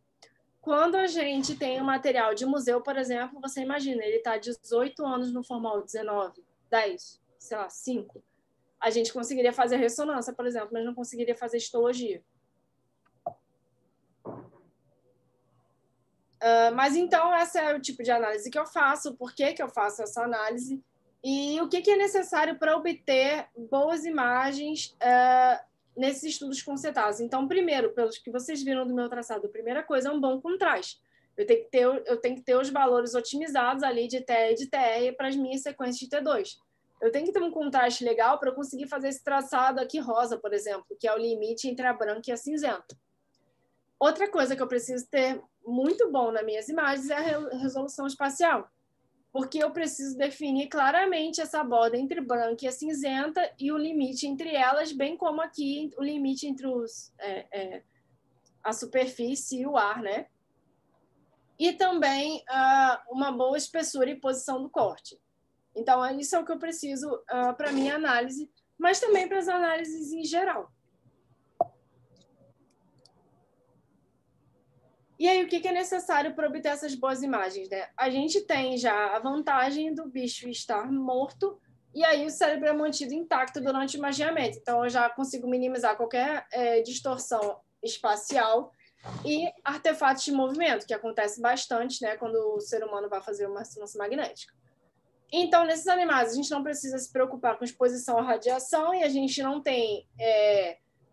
Quando a gente tem um material de museu, por exemplo, você imagina, ele está 18 anos no formol, 19, 10, sei lá, 5. A gente conseguiria fazer ressonância, por exemplo, mas não conseguiria fazer histologia. Mas então, esse é o tipo de análise que eu faço, por que eu faço essa análise e o que é necessário para obter boas imagens nesses estudos com cetáceos. Então, primeiro, pelos que vocês viram do meu traçado, a primeira coisa é um bom contraste. Eu tenho que ter os valores otimizados ali de TE e de TR para as minhas sequências de T2. Eu tenho que ter um contraste legal para eu conseguir fazer esse traçado aqui rosa, por exemplo, que é o limite entre a branca e a cinzenta. Outra coisa que eu preciso ter muito bom nas minhas imagens é a resolução espacial, porque eu preciso definir claramente essa borda entre branca e a cinzenta e o limite entre elas, bem como aqui o limite entre a superfície e o ar, né? E também uma boa espessura e posição do corte. Então, isso é o que eu preciso para a minha análise, mas também para as análises em geral. E aí, o que é necessário para obter essas boas imagens, né? A gente tem já a vantagem do bicho estar morto e aí o cérebro é mantido intacto durante o imaginamento. Então, eu já consigo minimizar qualquer distorção espacial e artefatos de movimento, que acontece bastante, né, quando o ser humano vai fazer uma ressonância magnética. Então, nesses animais, a gente não precisa se preocupar com exposição à radiação e a gente não tem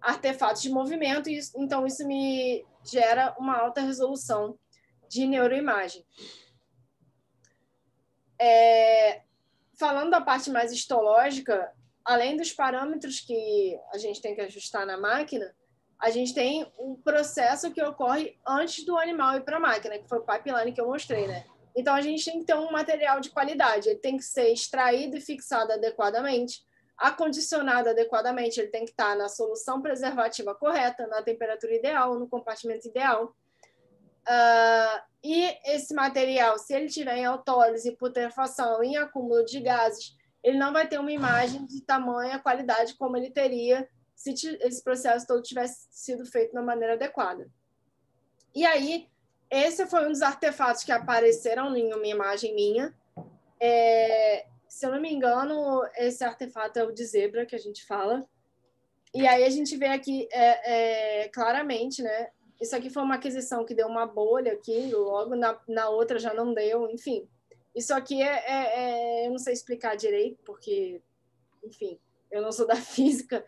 artefatos de movimento, e então isso me gera uma alta resolução de neuroimagem. Falando da parte mais histológica, além dos parâmetros que a gente tem que ajustar na máquina, a gente tem um processo que ocorre antes do animal ir para a máquina, que foi o pipeline que eu mostrei, né? Então, a gente tem que ter um material de qualidade. Ele tem que ser extraído e fixado adequadamente, acondicionado adequadamente. Ele tem que estar na solução preservativa correta, na temperatura ideal, no compartimento ideal. E esse material, se ele tiver em autólise, putrefação, em acúmulo de gases, ele não vai ter uma imagem de tamanha qualidade como ele teria se esse processo todo tivesse sido feito de uma maneira adequada. E aí, esse foi um dos artefatos que apareceram em uma imagem minha. Se eu não me engano, esse artefato é o de zebra que a gente fala. E aí a gente vê aqui claramente, né? Isso aqui foi uma aquisição que deu uma bolha aqui, logo na outra já não deu, enfim. Isso aqui eu não sei explicar direito, porque, enfim, eu não sou da física,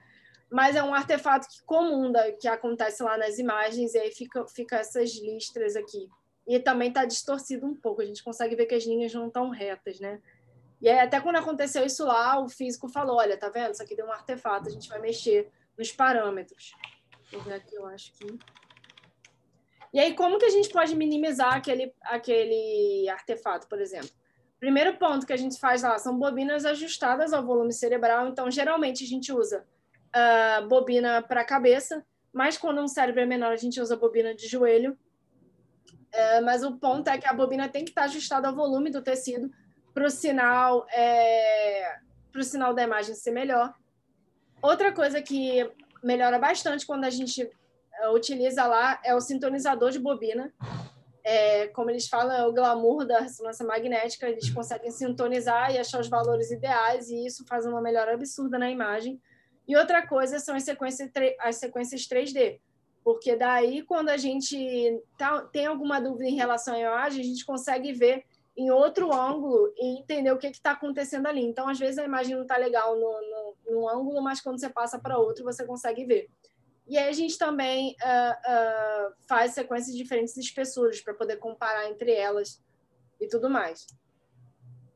mas é um artefato comum que acontece lá nas imagens, e aí fica essas listras aqui. E também está distorcido um pouco, a gente consegue ver que as linhas não estão retas, né? E aí, até quando aconteceu isso lá, o físico falou, olha, tá vendo? Isso aqui deu um artefato, a gente vai mexer nos parâmetros. Vou ver aqui, eu acho que... E aí, como que a gente pode minimizar aquele artefato, por exemplo? Primeiro ponto que a gente faz lá são bobinas ajustadas ao volume cerebral. Então, geralmente, a gente usa bobina para a cabeça, mas quando um cérebro é menor, a gente usa bobina de joelho. Mas o ponto é que a bobina tem que estar ajustada ao volume do tecido para o sinal da imagem ser melhor. Outra coisa que melhora bastante quando a gente utiliza lá é o sintonizador de bobina. Como eles falam, é o glamour da ressonância magnética. Eles conseguem sintonizar e achar os valores ideais, e isso faz uma melhora absurda na imagem. E outra coisa são as sequências 3D, porque daí, quando a gente tem alguma dúvida em relação à imagem, a gente consegue ver em outro ângulo e entender o que está acontecendo ali. Então, às vezes, a imagem não está legal no ângulo, mas quando você passa para outro, você consegue ver. E aí a gente também faz sequências de diferentes espessuras para poder comparar entre elas e tudo mais.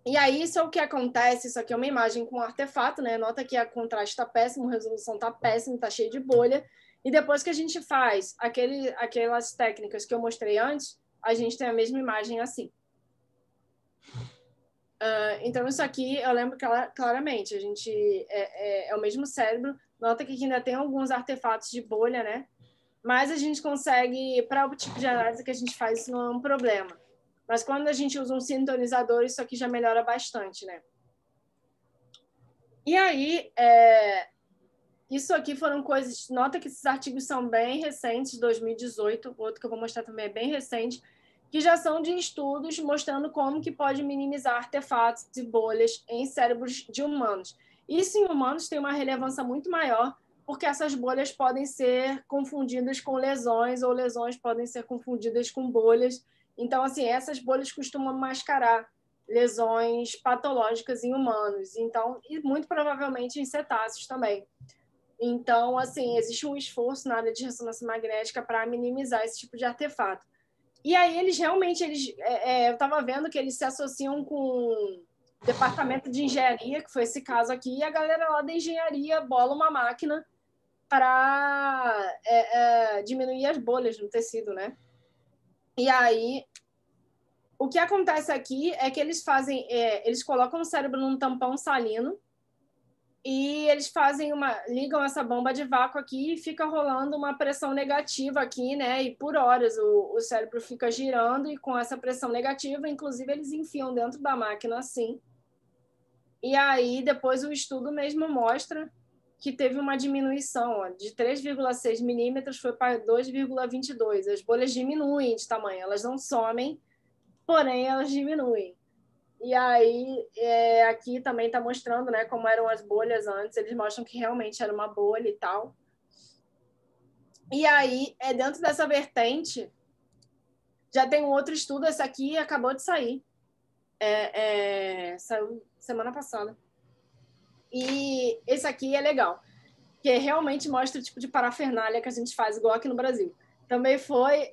E aí, isso é o que acontece. Isso aqui é uma imagem com um artefato, né? Nota que a contraste está péssimo, a resolução está péssima, está cheia de bolha. E depois que a gente faz aquelas técnicas que eu mostrei antes, a gente tem a mesma imagem assim. Então, isso aqui eu lembro claramente. A gente é o mesmo cérebro. Nota que ainda tem alguns artefatos de bolha, né? Mas a gente consegue, para o tipo de análise que a gente faz, isso não é um problema. Mas quando a gente usa um sintonizador, isso aqui já melhora bastante, né? E aí, isso aqui foram coisas... Nota que esses artigos são bem recentes, 2018. O outro que eu vou mostrar também é bem recente, que já são de estudos mostrando como que pode minimizar artefatos e bolhas em cérebros de humanos. Isso em humanos tem uma relevância muito maior, porque essas bolhas podem ser confundidas com lesões, ou lesões podem ser confundidas com bolhas. Então, assim, essas bolhas costumam mascarar lesões patológicas em humanos, então, e muito provavelmente em cetáceos também. Então, assim, existe um esforço na área de ressonância magnética para minimizar esse tipo de artefato. E aí eu estava vendo que eles se associam com o departamento de engenharia, que foi esse caso aqui, e a galera lá da engenharia bola uma máquina para diminuir as bolhas no tecido, né? E aí, o que acontece aqui é que eles colocam o cérebro num tampão salino e eles ligam essa bomba de vácuo aqui e fica rolando uma pressão negativa aqui, né? E por horas o cérebro fica girando e com essa pressão negativa, inclusive eles enfiam dentro da máquina assim. E aí depois o estudo mesmo mostra que teve uma diminuição, ó, de 3,6 milímetros foi para 2,22. As bolhas diminuem de tamanho, elas não somem, porém elas diminuem. E aí, aqui também está mostrando, né, como eram as bolhas antes. Eles mostram que realmente era uma bolha e tal. E aí, dentro dessa vertente, já tem um outro estudo. Esse aqui acabou de sair. Saiu semana passada. E esse aqui é legal, porque realmente mostra o tipo de parafernália que a gente faz, igual aqui no Brasil. Também foi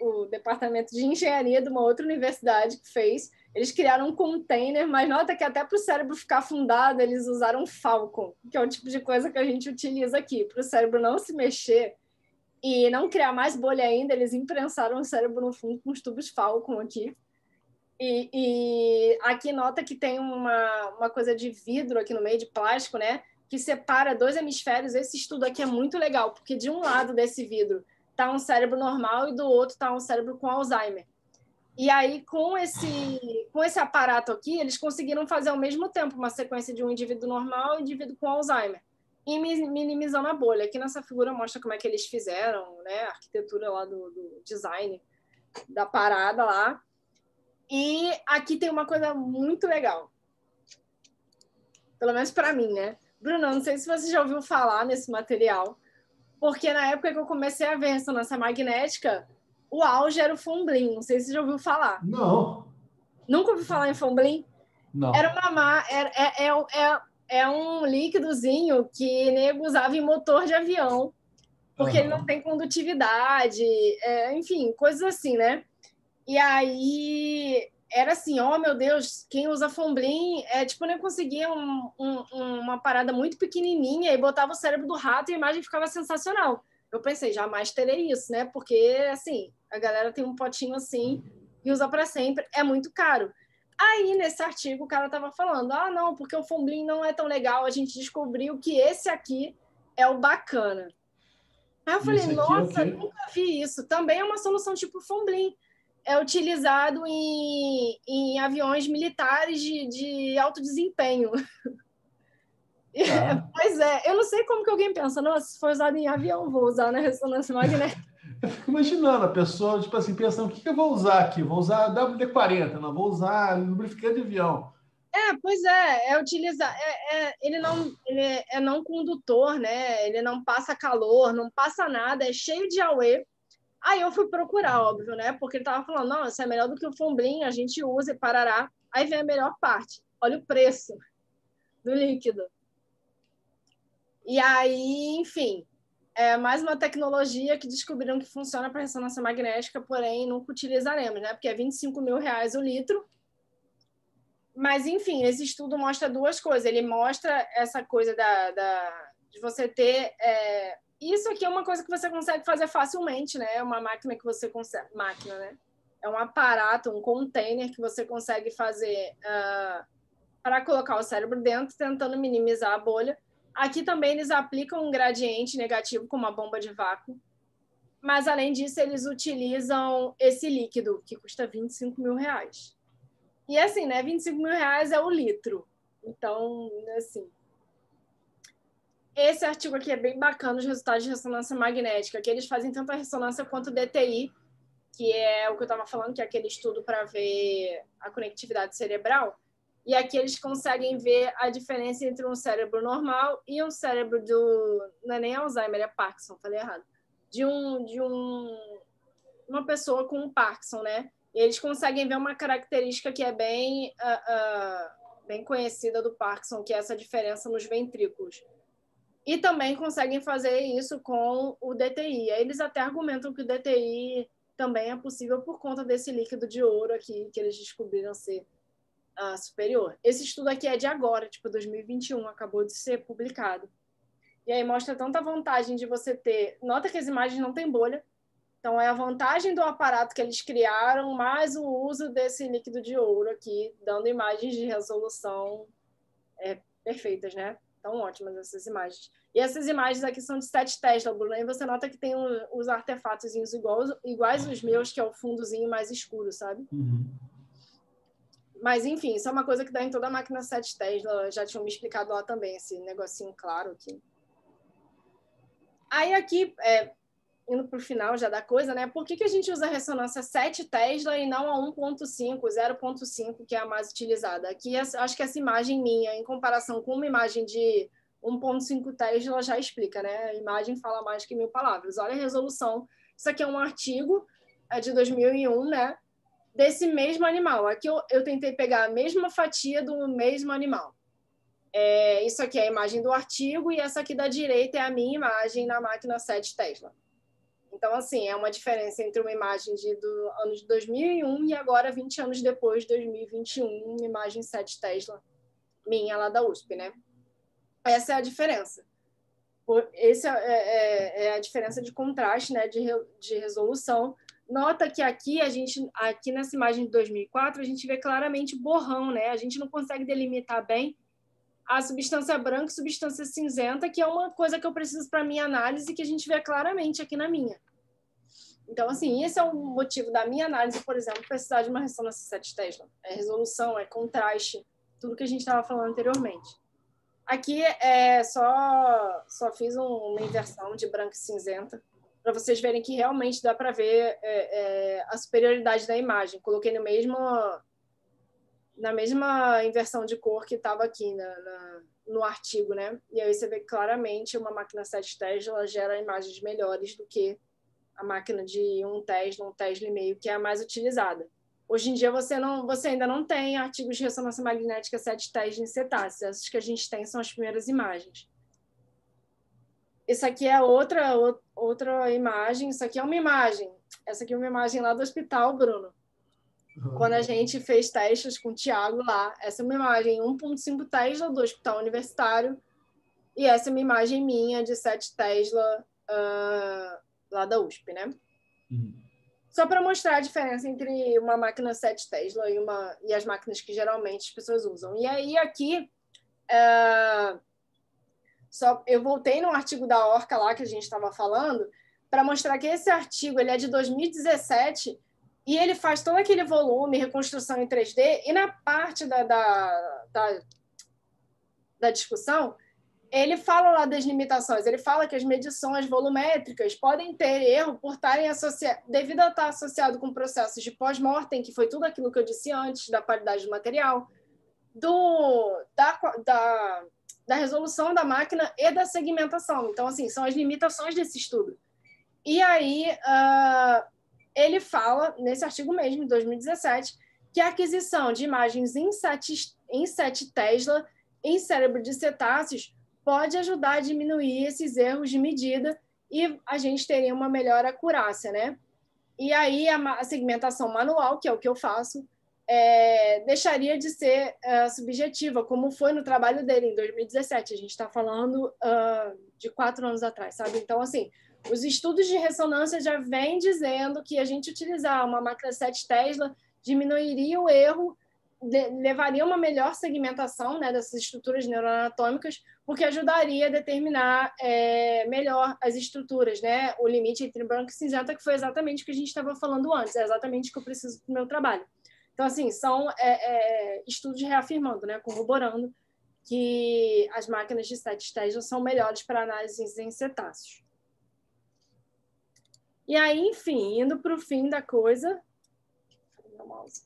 o departamento de engenharia de uma outra universidade que fez. Eles criaram um container, mas nota que até para o cérebro ficar afundado, eles usaram Falcon, que é o tipo de coisa que a gente utiliza aqui. Para o cérebro não se mexer e não criar mais bolha ainda, eles imprensaram o cérebro no fundo com os tubos Falcon aqui. E aqui nota que tem uma coisa de vidro aqui no meio, de plástico, né? Que separa dois hemisférios. Esse estudo aqui é muito legal, porque de um lado desse vidro está um cérebro normal e do outro está um cérebro com Alzheimer. E aí, com esse aparato aqui, eles conseguiram fazer ao mesmo tempo uma sequência de um indivíduo normal e um indivíduo com Alzheimer, e minimizando a bolha. Aqui nessa figura mostra como é que eles fizeram, né? A arquitetura lá do design da parada lá. E aqui tem uma coisa muito legal. Pelo menos para mim, né? Bruno, não sei se você já ouviu falar nesse material, porque na época que eu comecei a ver ressonância magnética, o auge era o Fonblin. Não sei se você já ouviu falar. Não. Nunca ouviu falar em Fonblin? Não. É um líquidozinho que nego usava em motor de avião, porque ele não tem condutividade, enfim, coisas assim, né? E aí era assim, oh meu Deus, quem usa Fonblin tipo, nem conseguia uma parada muito pequenininha e botava o cérebro do rato e a imagem ficava sensacional. Eu pensei, jamais terei isso, né? Porque, assim, a galera tem um potinho assim e usa para sempre, é muito caro. Aí, nesse artigo, o cara estava falando, não, porque o Fonblin não é tão legal, a gente descobriu que esse aqui é o bacana. Aí eu falei, nossa, nunca vi isso. Também é uma solução tipo Fonblin. É utilizado em aviões militares de alto desempenho. Pois é, eu não sei como que alguém pensa, nossa, se for usado em avião, vou usar na ressonância magnética. Eu fico imaginando a pessoa, tipo assim, pensando, o que eu vou usar aqui? Vou usar WD-40, não vou usar lubrificante de avião. Pois é utilizar. Ele é não condutor, né? Ele não passa calor, não passa nada, é cheio de AUE. Aí eu fui procurar, óbvio, né? Porque ele tava falando, não, isso é melhor do que o Fonblin, a gente usa e parará. Aí vem a melhor parte. Olha o preço do líquido. E aí, enfim, mais uma tecnologia que descobriram que funciona para ressonância magnética, porém nunca utilizaremos, né? Porque é R$25.000 o litro. Mas, enfim, esse estudo mostra duas coisas. Ele mostra essa coisa de você ter... Isso aqui é uma coisa que você consegue fazer facilmente, né? É uma máquina que você consegue... Máquina, né? É um aparato, um container que você consegue fazer para colocar o cérebro dentro, tentando minimizar a bolha. Aqui também eles aplicam um gradiente negativo com uma bomba de vácuo. Mas, além disso, eles utilizam esse líquido, que custa R$25.000. E assim, né? R$25.000 é o litro. Então, assim... Esse artigo aqui é bem bacana, os resultados de ressonância magnética, que eles fazem tanto a ressonância quanto o DTI, que é o que eu estava falando, que é aquele estudo para ver a conectividade cerebral. E aqui eles conseguem ver a diferença entre um cérebro normal e um cérebro do... Não é nem Alzheimer, é Parkinson, falei errado. Uma pessoa com Parkinson, né? E eles conseguem ver uma característica que é bem conhecida do Parkinson, que é essa diferença nos ventrículos. E também conseguem fazer isso com o DTI. Aí eles até argumentam que o DTI também é possível por conta desse líquido de ouro aqui que eles descobriram ser superior. Esse estudo aqui é de agora, tipo 2021, acabou de ser publicado. E aí mostra tanta vantagem de você ter... Nota que as imagens não têm bolha, então é a vantagem do aparato que eles criaram, mais o uso desse líquido de ouro aqui, dando imagens de resolução perfeitas, né? Tão ótimas essas imagens. E essas imagens aqui são de 7 Tesla, Bruno. Aí você nota que tem os artefatos iguais os meus, que é o fundozinho mais escuro, sabe? Uhum. Mas, enfim, isso é uma coisa que dá em toda a máquina 7 Tesla. Já tinham me explicado lá também, esse negocinho claro aqui. Aí aqui, indo para o final já da coisa, né? Por que a gente usa a ressonância 7 Tesla e não a 1.5, 0.5, que é a mais utilizada? Aqui, acho que essa imagem minha, em comparação com uma imagem de 1.5 Tesla, já explica, né? A imagem fala mais que 1000 palavras. Olha a resolução. Isso aqui é um artigo de 2001, né? Desse mesmo animal. Aqui eu tentei pegar a mesma fatia do mesmo animal. Isso aqui é a imagem do artigo e essa aqui da direita é a minha imagem na máquina 7 Tesla. Então, assim, é uma diferença entre uma imagem do ano de 2001 e agora, 20 anos depois, 2021, uma imagem 7 Tesla minha lá da USP, né? Essa é a diferença. Essa é a diferença de contraste, né? De resolução. Nota que aqui nessa imagem de 2004, a gente vê claramente borrão, né? A gente não consegue delimitar bem a substância branca e substância cinzenta, que é uma coisa que eu preciso para minha análise, que a gente vê claramente aqui na minha. Então, assim, esse é o motivo da minha análise, por exemplo, precisar de uma ressonância 7 Tesla. É resolução, é contraste, tudo que a gente estava falando anteriormente. Aqui só fiz uma inversão de branco e cinzenta, para vocês verem que realmente dá para ver a superioridade da imagem. Coloquei na mesma inversão de cor que estava aqui no artigo, né? E aí você vê claramente uma máquina 7 Tesla gera imagens melhores do que a máquina de 1 Tesla e meio, que é a mais utilizada. Hoje em dia você ainda não tem artigos de ressonância magnética 7 Tesla em cetáceos. Essas que a gente tem são as primeiras imagens. Essa aqui é outra imagem. Isso aqui é uma imagem. Essa aqui é uma imagem lá do hospital, Bruno. Quando a gente fez testes com o Thiago lá, essa é uma imagem 1.5 Tesla do Hospital Universitário e essa é uma imagem minha de 7 Tesla lá da USP, né? Só para mostrar a diferença entre uma máquina 7 Tesla e as máquinas que geralmente as pessoas usam. E aí aqui, eu voltei no artigo da Orca lá que a gente estava falando para mostrar que esse artigo ele é de 2017 e ele faz todo aquele volume, reconstrução em 3D, e na parte da discussão, ele fala lá das limitações, ele fala que as medições volumétricas podem ter erro por estarem devido a estar associado com processos de pós-mortem, que foi tudo aquilo que eu disse antes, da qualidade do material, da resolução da máquina e da segmentação. Então, assim, são as limitações desse estudo. E aí, ele fala, nesse artigo mesmo, de 2017, que a aquisição de imagens em 7 Tesla em cérebro de cetáceos pode ajudar a diminuir esses erros de medida e a gente teria uma melhor acurácia, né? E aí a segmentação manual, que é o que eu faço, deixaria de ser subjetiva, como foi no trabalho dele em 2017. A gente está falando de 4 anos atrás, sabe? Então, assim, os estudos de ressonância já vêm dizendo que a gente utilizar uma máquina 7 Tesla diminuiria o erro, levaria uma melhor segmentação, né, dessas estruturas neuroanatômicas, porque ajudaria a determinar melhor as estruturas, né, o limite entre branco e cinzenta, que foi exatamente o que a gente estava falando antes, é exatamente o que eu preciso para o meu trabalho. Então, assim, são estudos reafirmando, né, corroborando que as máquinas de 7 Tesla são melhores para análises em cetáceos. E aí, enfim, indo para o fim da coisa... Meu mouse.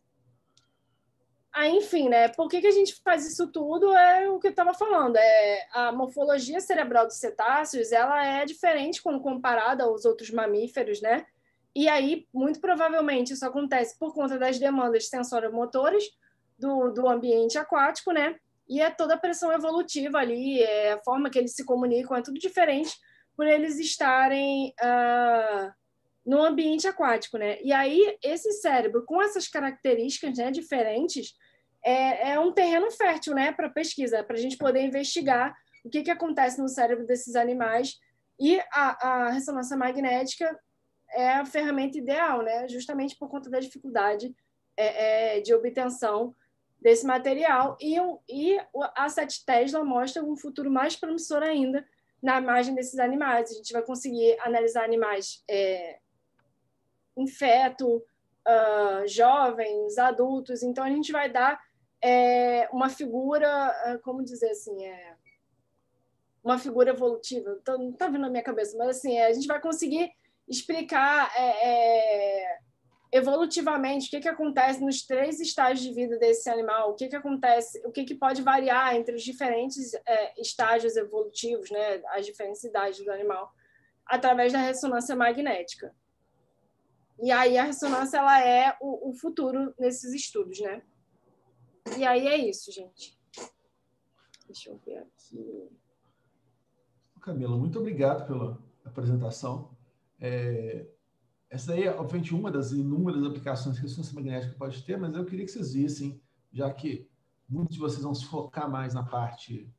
Aí, enfim, né? Por que a gente faz isso tudo? É o que eu estava falando. A morfologia cerebral dos cetáceos ela é diferente quando comparada aos outros mamíferos, né? E aí, muito provavelmente, isso acontece por conta das demandas sensoromotoras do ambiente aquático, né? E toda a pressão evolutiva ali, a forma que eles se comunicam, é tudo diferente por eles estarem no ambiente aquático, né? E aí, esse cérebro, com essas características, né, diferentes, é um terreno fértil, né, para pesquisa, para a gente poder investigar o que acontece no cérebro desses animais. E a ressonância magnética é a ferramenta ideal, né? Justamente por conta da dificuldade de obtenção desse material. E a 7 Tesla mostra um futuro mais promissor ainda na imagem desses animais. A gente vai conseguir analisar animais em feto, jovens, adultos. Então, a gente vai dar uma figura, como dizer assim, uma figura evolutiva. Não está vindo na minha cabeça, mas assim, a gente vai conseguir explicar evolutivamente o que acontece nos 3 estágios de vida desse animal, o que acontece, o que pode variar entre os diferentes estágios evolutivos, né, as diferentes idades do animal, através da ressonância magnética. E aí a ressonância ela é o futuro nesses estudos, né? E aí é isso, gente. Deixa eu ver aqui. Camila, muito obrigado pela apresentação. Essa daí é, obviamente, uma das inúmeras aplicações que a ressonância magnética pode ter, mas eu queria que vocês vissem, já que muitos de vocês vão se focar mais na parte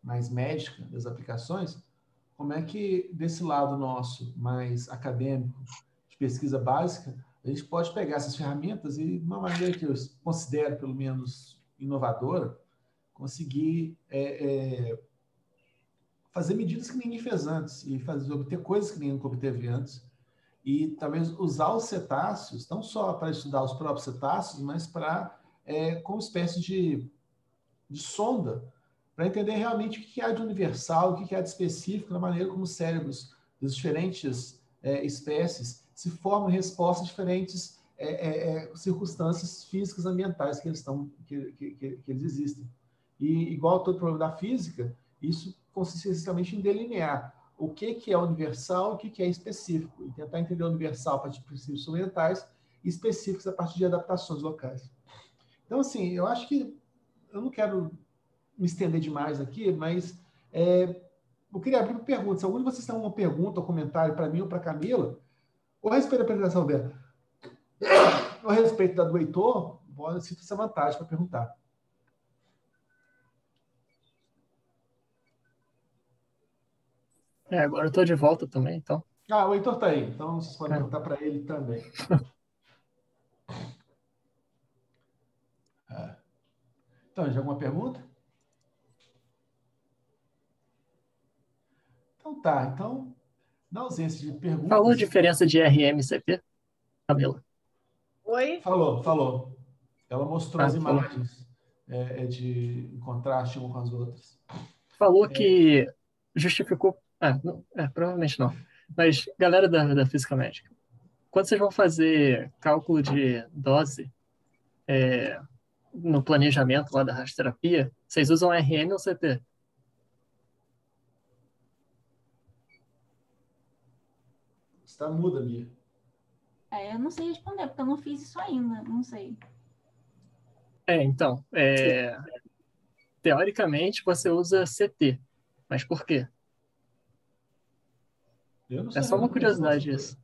mais médica das aplicações, como é que, desse lado nosso, mais acadêmico, de pesquisa básica, a gente pode pegar essas ferramentas e, de uma maneira que eu considero, pelo menos, inovadora, conseguir fazer medidas que ninguém fez antes e obter coisas que ninguém obteve antes, e talvez usar os cetáceos, não só para estudar os próprios cetáceos, mas para, como espécie de sonda, para entender realmente o que há de universal, o que há de específico na maneira como os cérebros das diferentes espécies se formam em resposta a diferentes circunstâncias físicas ambientais que eles existem. E, igual todo problema da física, isso consiste essencialmente em delinear o que é universal e o que é específico, e tentar entender o universal a partir de princípios fundamentais e específicos a partir de adaptações locais. Então, assim, eu acho que eu não quero me estender demais aqui, mas eu queria abrir para perguntas. Se algum de vocês tem uma pergunta ou comentário para mim ou para a Camila, ou a respeito da apresentação dela, ou a respeito da do Heitor, pode se essa vantagem para perguntar. Agora eu estou de volta também, então. O Heitor está aí, então vocês podem perguntar para ele também. Então, já alguma pergunta? Então tá, então, na ausência de perguntas... Falou a diferença de RM e CP, Camila? Oi? Falou. Ela mostrou as Falou. imagens em contraste uma com as outras. Falou que justificou... provavelmente não. Mas, galera da física médica, quando vocês vão fazer cálculo de dose no planejamento lá da radioterapia, vocês usam RM ou CP? Está muda, Bia. Eu não sei responder, porque eu não fiz isso ainda, não sei. Então, teoricamente você usa CT, mas por quê? Eu não sei, É só uma curiosidade isso.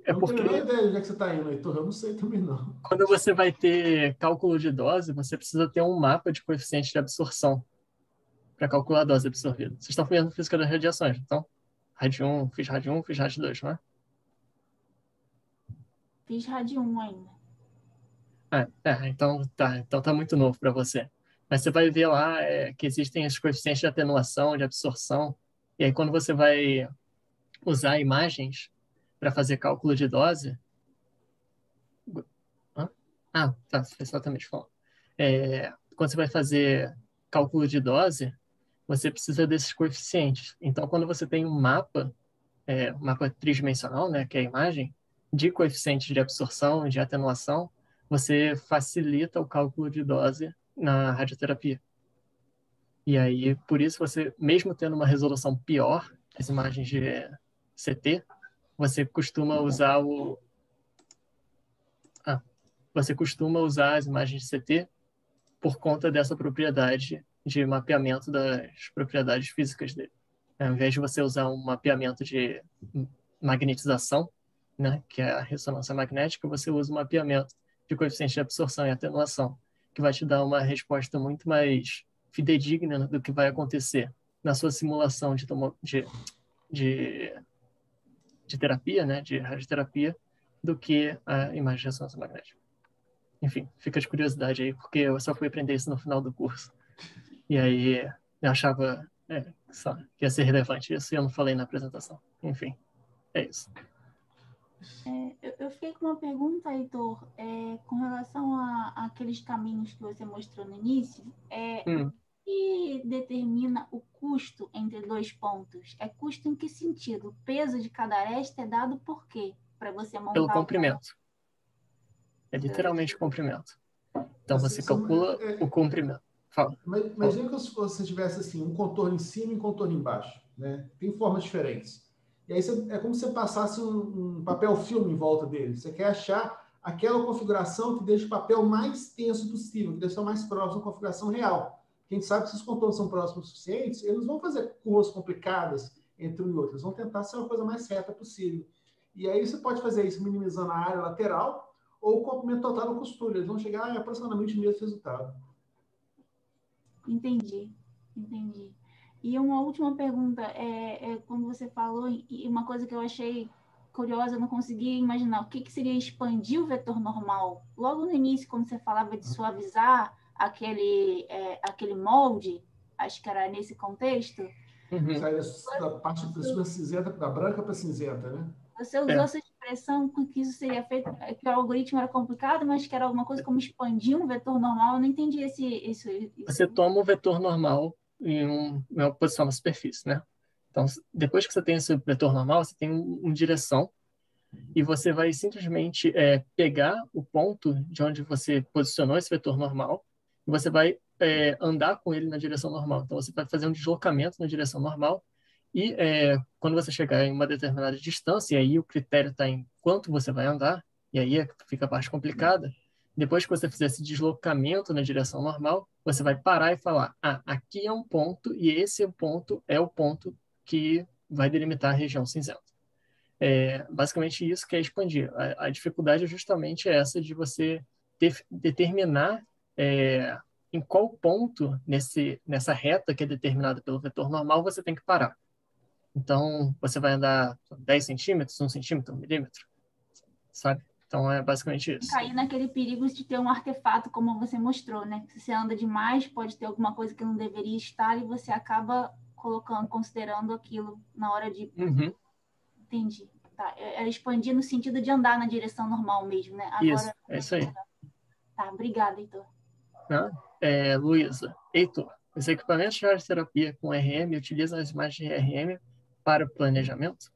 Eu não tenho nem ideia de onde é que você está indo, Heitor. Eu não sei também, não. Quando você vai ter cálculo de dose, você precisa ter um mapa de coeficiente de absorção para calcular a dose absorvida. Vocês estão fazendo física das radiações, então? Rádio 1, fiz rádio 1, fiz rádio 2, não é? Fiz rádio 1 ainda. Então tá muito novo para você. Mas você vai ver lá que existem esses coeficientes de atenuação, de absorção, e aí quando você vai usar imagens para fazer cálculo de dose... tá, exatamente falando. Quando você vai fazer cálculo de dose, você precisa desses coeficientes. Então, quando você tem um mapa tridimensional, né, que é a imagem, de coeficientes de absorção e de atenuação, você facilita o cálculo de dose na radioterapia. E aí, por isso, você, mesmo tendo uma resolução pior, as imagens de CT, você costuma usar as imagens de CT por conta dessa propriedade de mapeamento das propriedades físicas dele. Ao invés de você usar um mapeamento de magnetização, né, que é a ressonância magnética, você usa um mapeamento de coeficiente de absorção e atenuação, que vai te dar uma resposta muito mais fidedigna do que vai acontecer na sua simulação de terapia, né, de radioterapia, do que a imagem de ressonância magnética. Enfim, fica de curiosidade aí, porque eu só fui aprender isso no final do curso. E aí eu achava que ia ser relevante isso e eu não falei na apresentação. Enfim, é isso. Eu fiquei com uma pergunta, Heitor, com relação àqueles caminhos que você mostrou no início. O que determina o custo entre 2 pontos? É custo em que sentido? O peso de cada aresta é dado por quê? Para você montar... Pelo comprimento. É literalmente comprimento. Então você calcula o comprimento. Fala. Imagina que você tivesse assim, um contorno em cima e um contorno embaixo, né? Tem formas diferentes. E aí é como se você passasse um papel filme em volta dele. Você quer achar aquela configuração que deixa o papel mais tenso possível, que deixa o mais próximo da configuração real. A gente sabe que se os contornos são próximos o suficientes, eles vão fazer curvas complicadas entre um e outro. Eles vão tentar ser uma coisa mais reta possível. E aí você pode fazer isso minimizando a área lateral ou o comprimento total da costura. Eles vão chegar a aproximadamente o mesmo resultado. Entendi. E uma última pergunta, quando você falou, e uma coisa que eu achei curiosa, eu não conseguia imaginar, o que seria expandir o vetor normal? Logo no início, quando você falava de suavizar aquele molde, acho que era nesse contexto. Sai da parte da sua cinzenta, da branca para cinzenta, né? Você usou essa expressão que isso seria feito, que o algoritmo era complicado, mas que era alguma coisa como expandir um vetor normal. Eu não entendi isso. Você toma o vetor normal em uma posição na superfície, né? Então, depois que você tem esse vetor normal, você tem uma direção e você vai simplesmente pegar o ponto de onde você posicionou esse vetor normal e você vai andar com ele na direção normal. Então, você vai fazer um deslocamento na direção normal e quando você chegar em uma determinada distância, e aí o critério está em quanto você vai andar, e aí fica a parte complicada. Depois que você fizer esse deslocamento na direção normal, você vai parar e falar, aqui é um ponto e esse ponto é o ponto que vai delimitar a região cinzenta. Basicamente isso que é expandir. A dificuldade é justamente essa de você determinar em qual ponto nessa reta que é determinada pelo vetor normal você tem que parar. Então, você vai andar 10 centímetros, 1 centímetro, 1 milímetro, sabe? Então, é basicamente isso. Cair naquele perigo de ter um artefato, como você mostrou, né? Se você anda demais, pode ter alguma coisa que não deveria estar e você acaba considerando aquilo na hora de... Entendi. Tá. É expandir no sentido de andar na direção normal mesmo, né? Agora... Isso, é isso aí. Tá, obrigada, Heitor. Luísa, Heitor, os equipamentos de radioterapia com RM utilizam as imagens de RM para planejamento?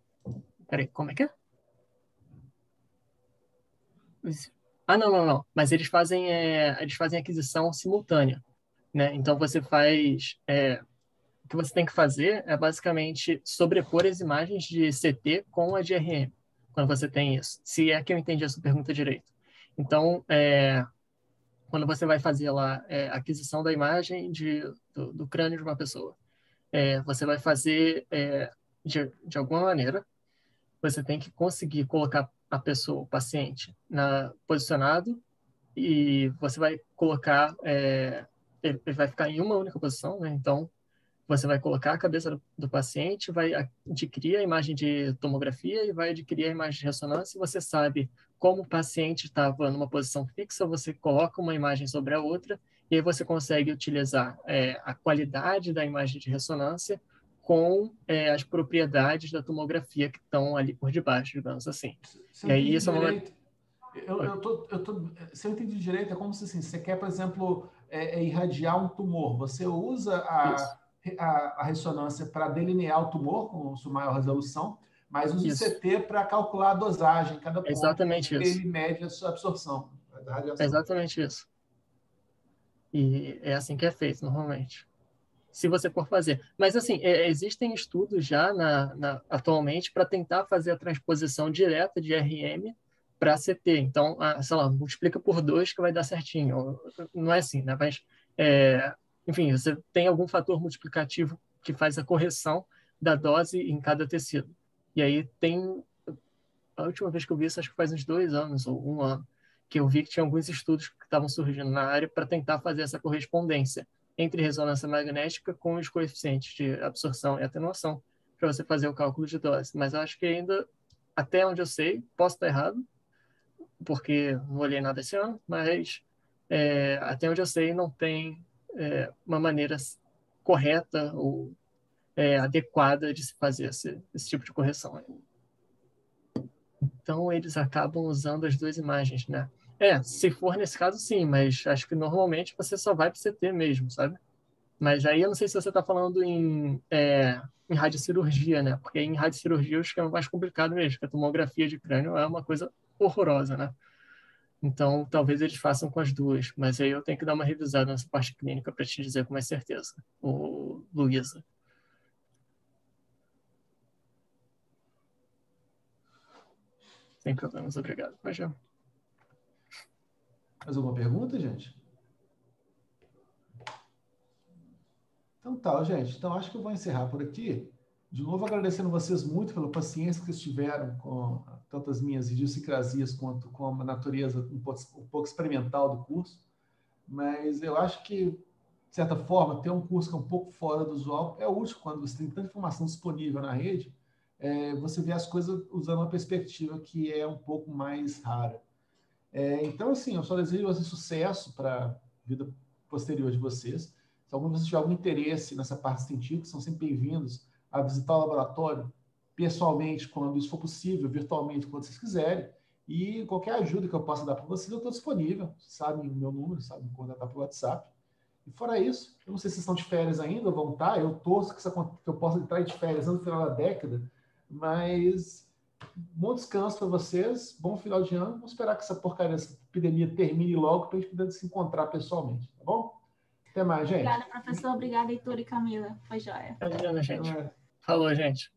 Peraí, como é que é? Não. Mas eles fazem aquisição simultânea, né? Então você faz... o que você tem que fazer é basicamente sobrepor as imagens de CT com a de RM, quando você tem isso. Se é que eu entendi a sua pergunta direito. Então, quando você vai fazer lá a aquisição da imagem do crânio de uma pessoa, você vai fazer de alguma maneira, você tem que conseguir colocar a pessoa, o paciente, posicionado e você vai colocar, ele vai ficar em uma única posição, né? Então, você vai colocar a cabeça do paciente, vai adquirir a imagem de tomografia e vai adquirir a imagem de ressonância e você sabe como o paciente estava numa posição fixa, você coloca uma imagem sobre a outra e aí você consegue utilizar a qualidade da imagem de ressonância com as propriedades da tomografia que estão ali por debaixo, digamos assim. Se eu entendi direito, se eu entendi direito, é como se assim, você quer, por exemplo, irradiar um tumor. Você usa a ressonância para delinear o tumor com sua maior resolução, mas usa o CT para calcular a dosagem, cada ponto. Exatamente isso. Ele mede a sua absorção. Exatamente isso. E é assim que é feito, normalmente. Se você for fazer. Mas, assim, existem estudos já atualmente para tentar fazer a transposição direta de RM para CT. Então, sei lá, multiplica por 2 que vai dar certinho. Não é assim, né? Mas, enfim, você tem algum fator multiplicativo que faz a correção da dose em cada tecido. E aí tem a última vez que eu vi isso, acho que faz uns 2 anos ou 1 ano, que eu vi que tinha alguns estudos que estavam surgindo na área para tentar fazer essa correspondência entre ressonância magnética com os coeficientes de absorção e atenuação, para você fazer o cálculo de dose. Mas eu acho que ainda, até onde eu sei, posso estar errado, porque não olhei nada esse ano, mas até onde eu sei, não tem uma maneira correta ou adequada de se fazer esse tipo de correção. Então, eles acabam usando as 2 imagens, né? Se for nesse caso, sim, mas acho que normalmente você só vai para o CT mesmo, sabe? Mas aí eu não sei se você está falando em radiocirurgia, né? Porque em radiocirurgia o esquema é mais complicado mesmo, porque a tomografia de crânio é uma coisa horrorosa, né? Então, talvez eles façam com as 2, mas aí eu tenho que dar uma revisada nessa parte clínica para te dizer com mais certeza, Luísa. Sem problemas, obrigado. Mas já. Mais alguma pergunta, gente? Então tá, gente. Então acho que eu vou encerrar por aqui. De novo agradecendo vocês muito pela paciência que vocês tiveram com tanto as minhas idiosincrasias quanto com a natureza um pouco experimental do curso. Mas eu acho que, de certa forma, ter um curso que é um pouco fora do usual é útil quando você tem tanta informação disponível na rede. Você vê as coisas usando uma perspectiva que é um pouco mais rara. Então, assim, eu só desejo sucesso para a vida posterior de vocês. Se algum de vocês tiver algum interesse nessa parte científica, são sempre bem-vindos a visitar o laboratório pessoalmente, quando isso for possível, virtualmente, quando vocês quiserem. E qualquer ajuda que eu possa dar para vocês, eu estou disponível. Vocês sabem o meu número, sabem me contatar pelo WhatsApp. E fora isso, eu não sei se vocês estão de férias ainda ou vão estar. Eu torço que eu possa entrar de férias no final da década, mas bom descanso para vocês, bom final de ano. Vamos esperar que essa porcaria, essa epidemia termine logo para a gente poder se encontrar pessoalmente, tá bom? Até mais, gente. Obrigada, professor. Obrigada, Heitor e Camila. Foi joia. Imagina, gente. Falou, gente.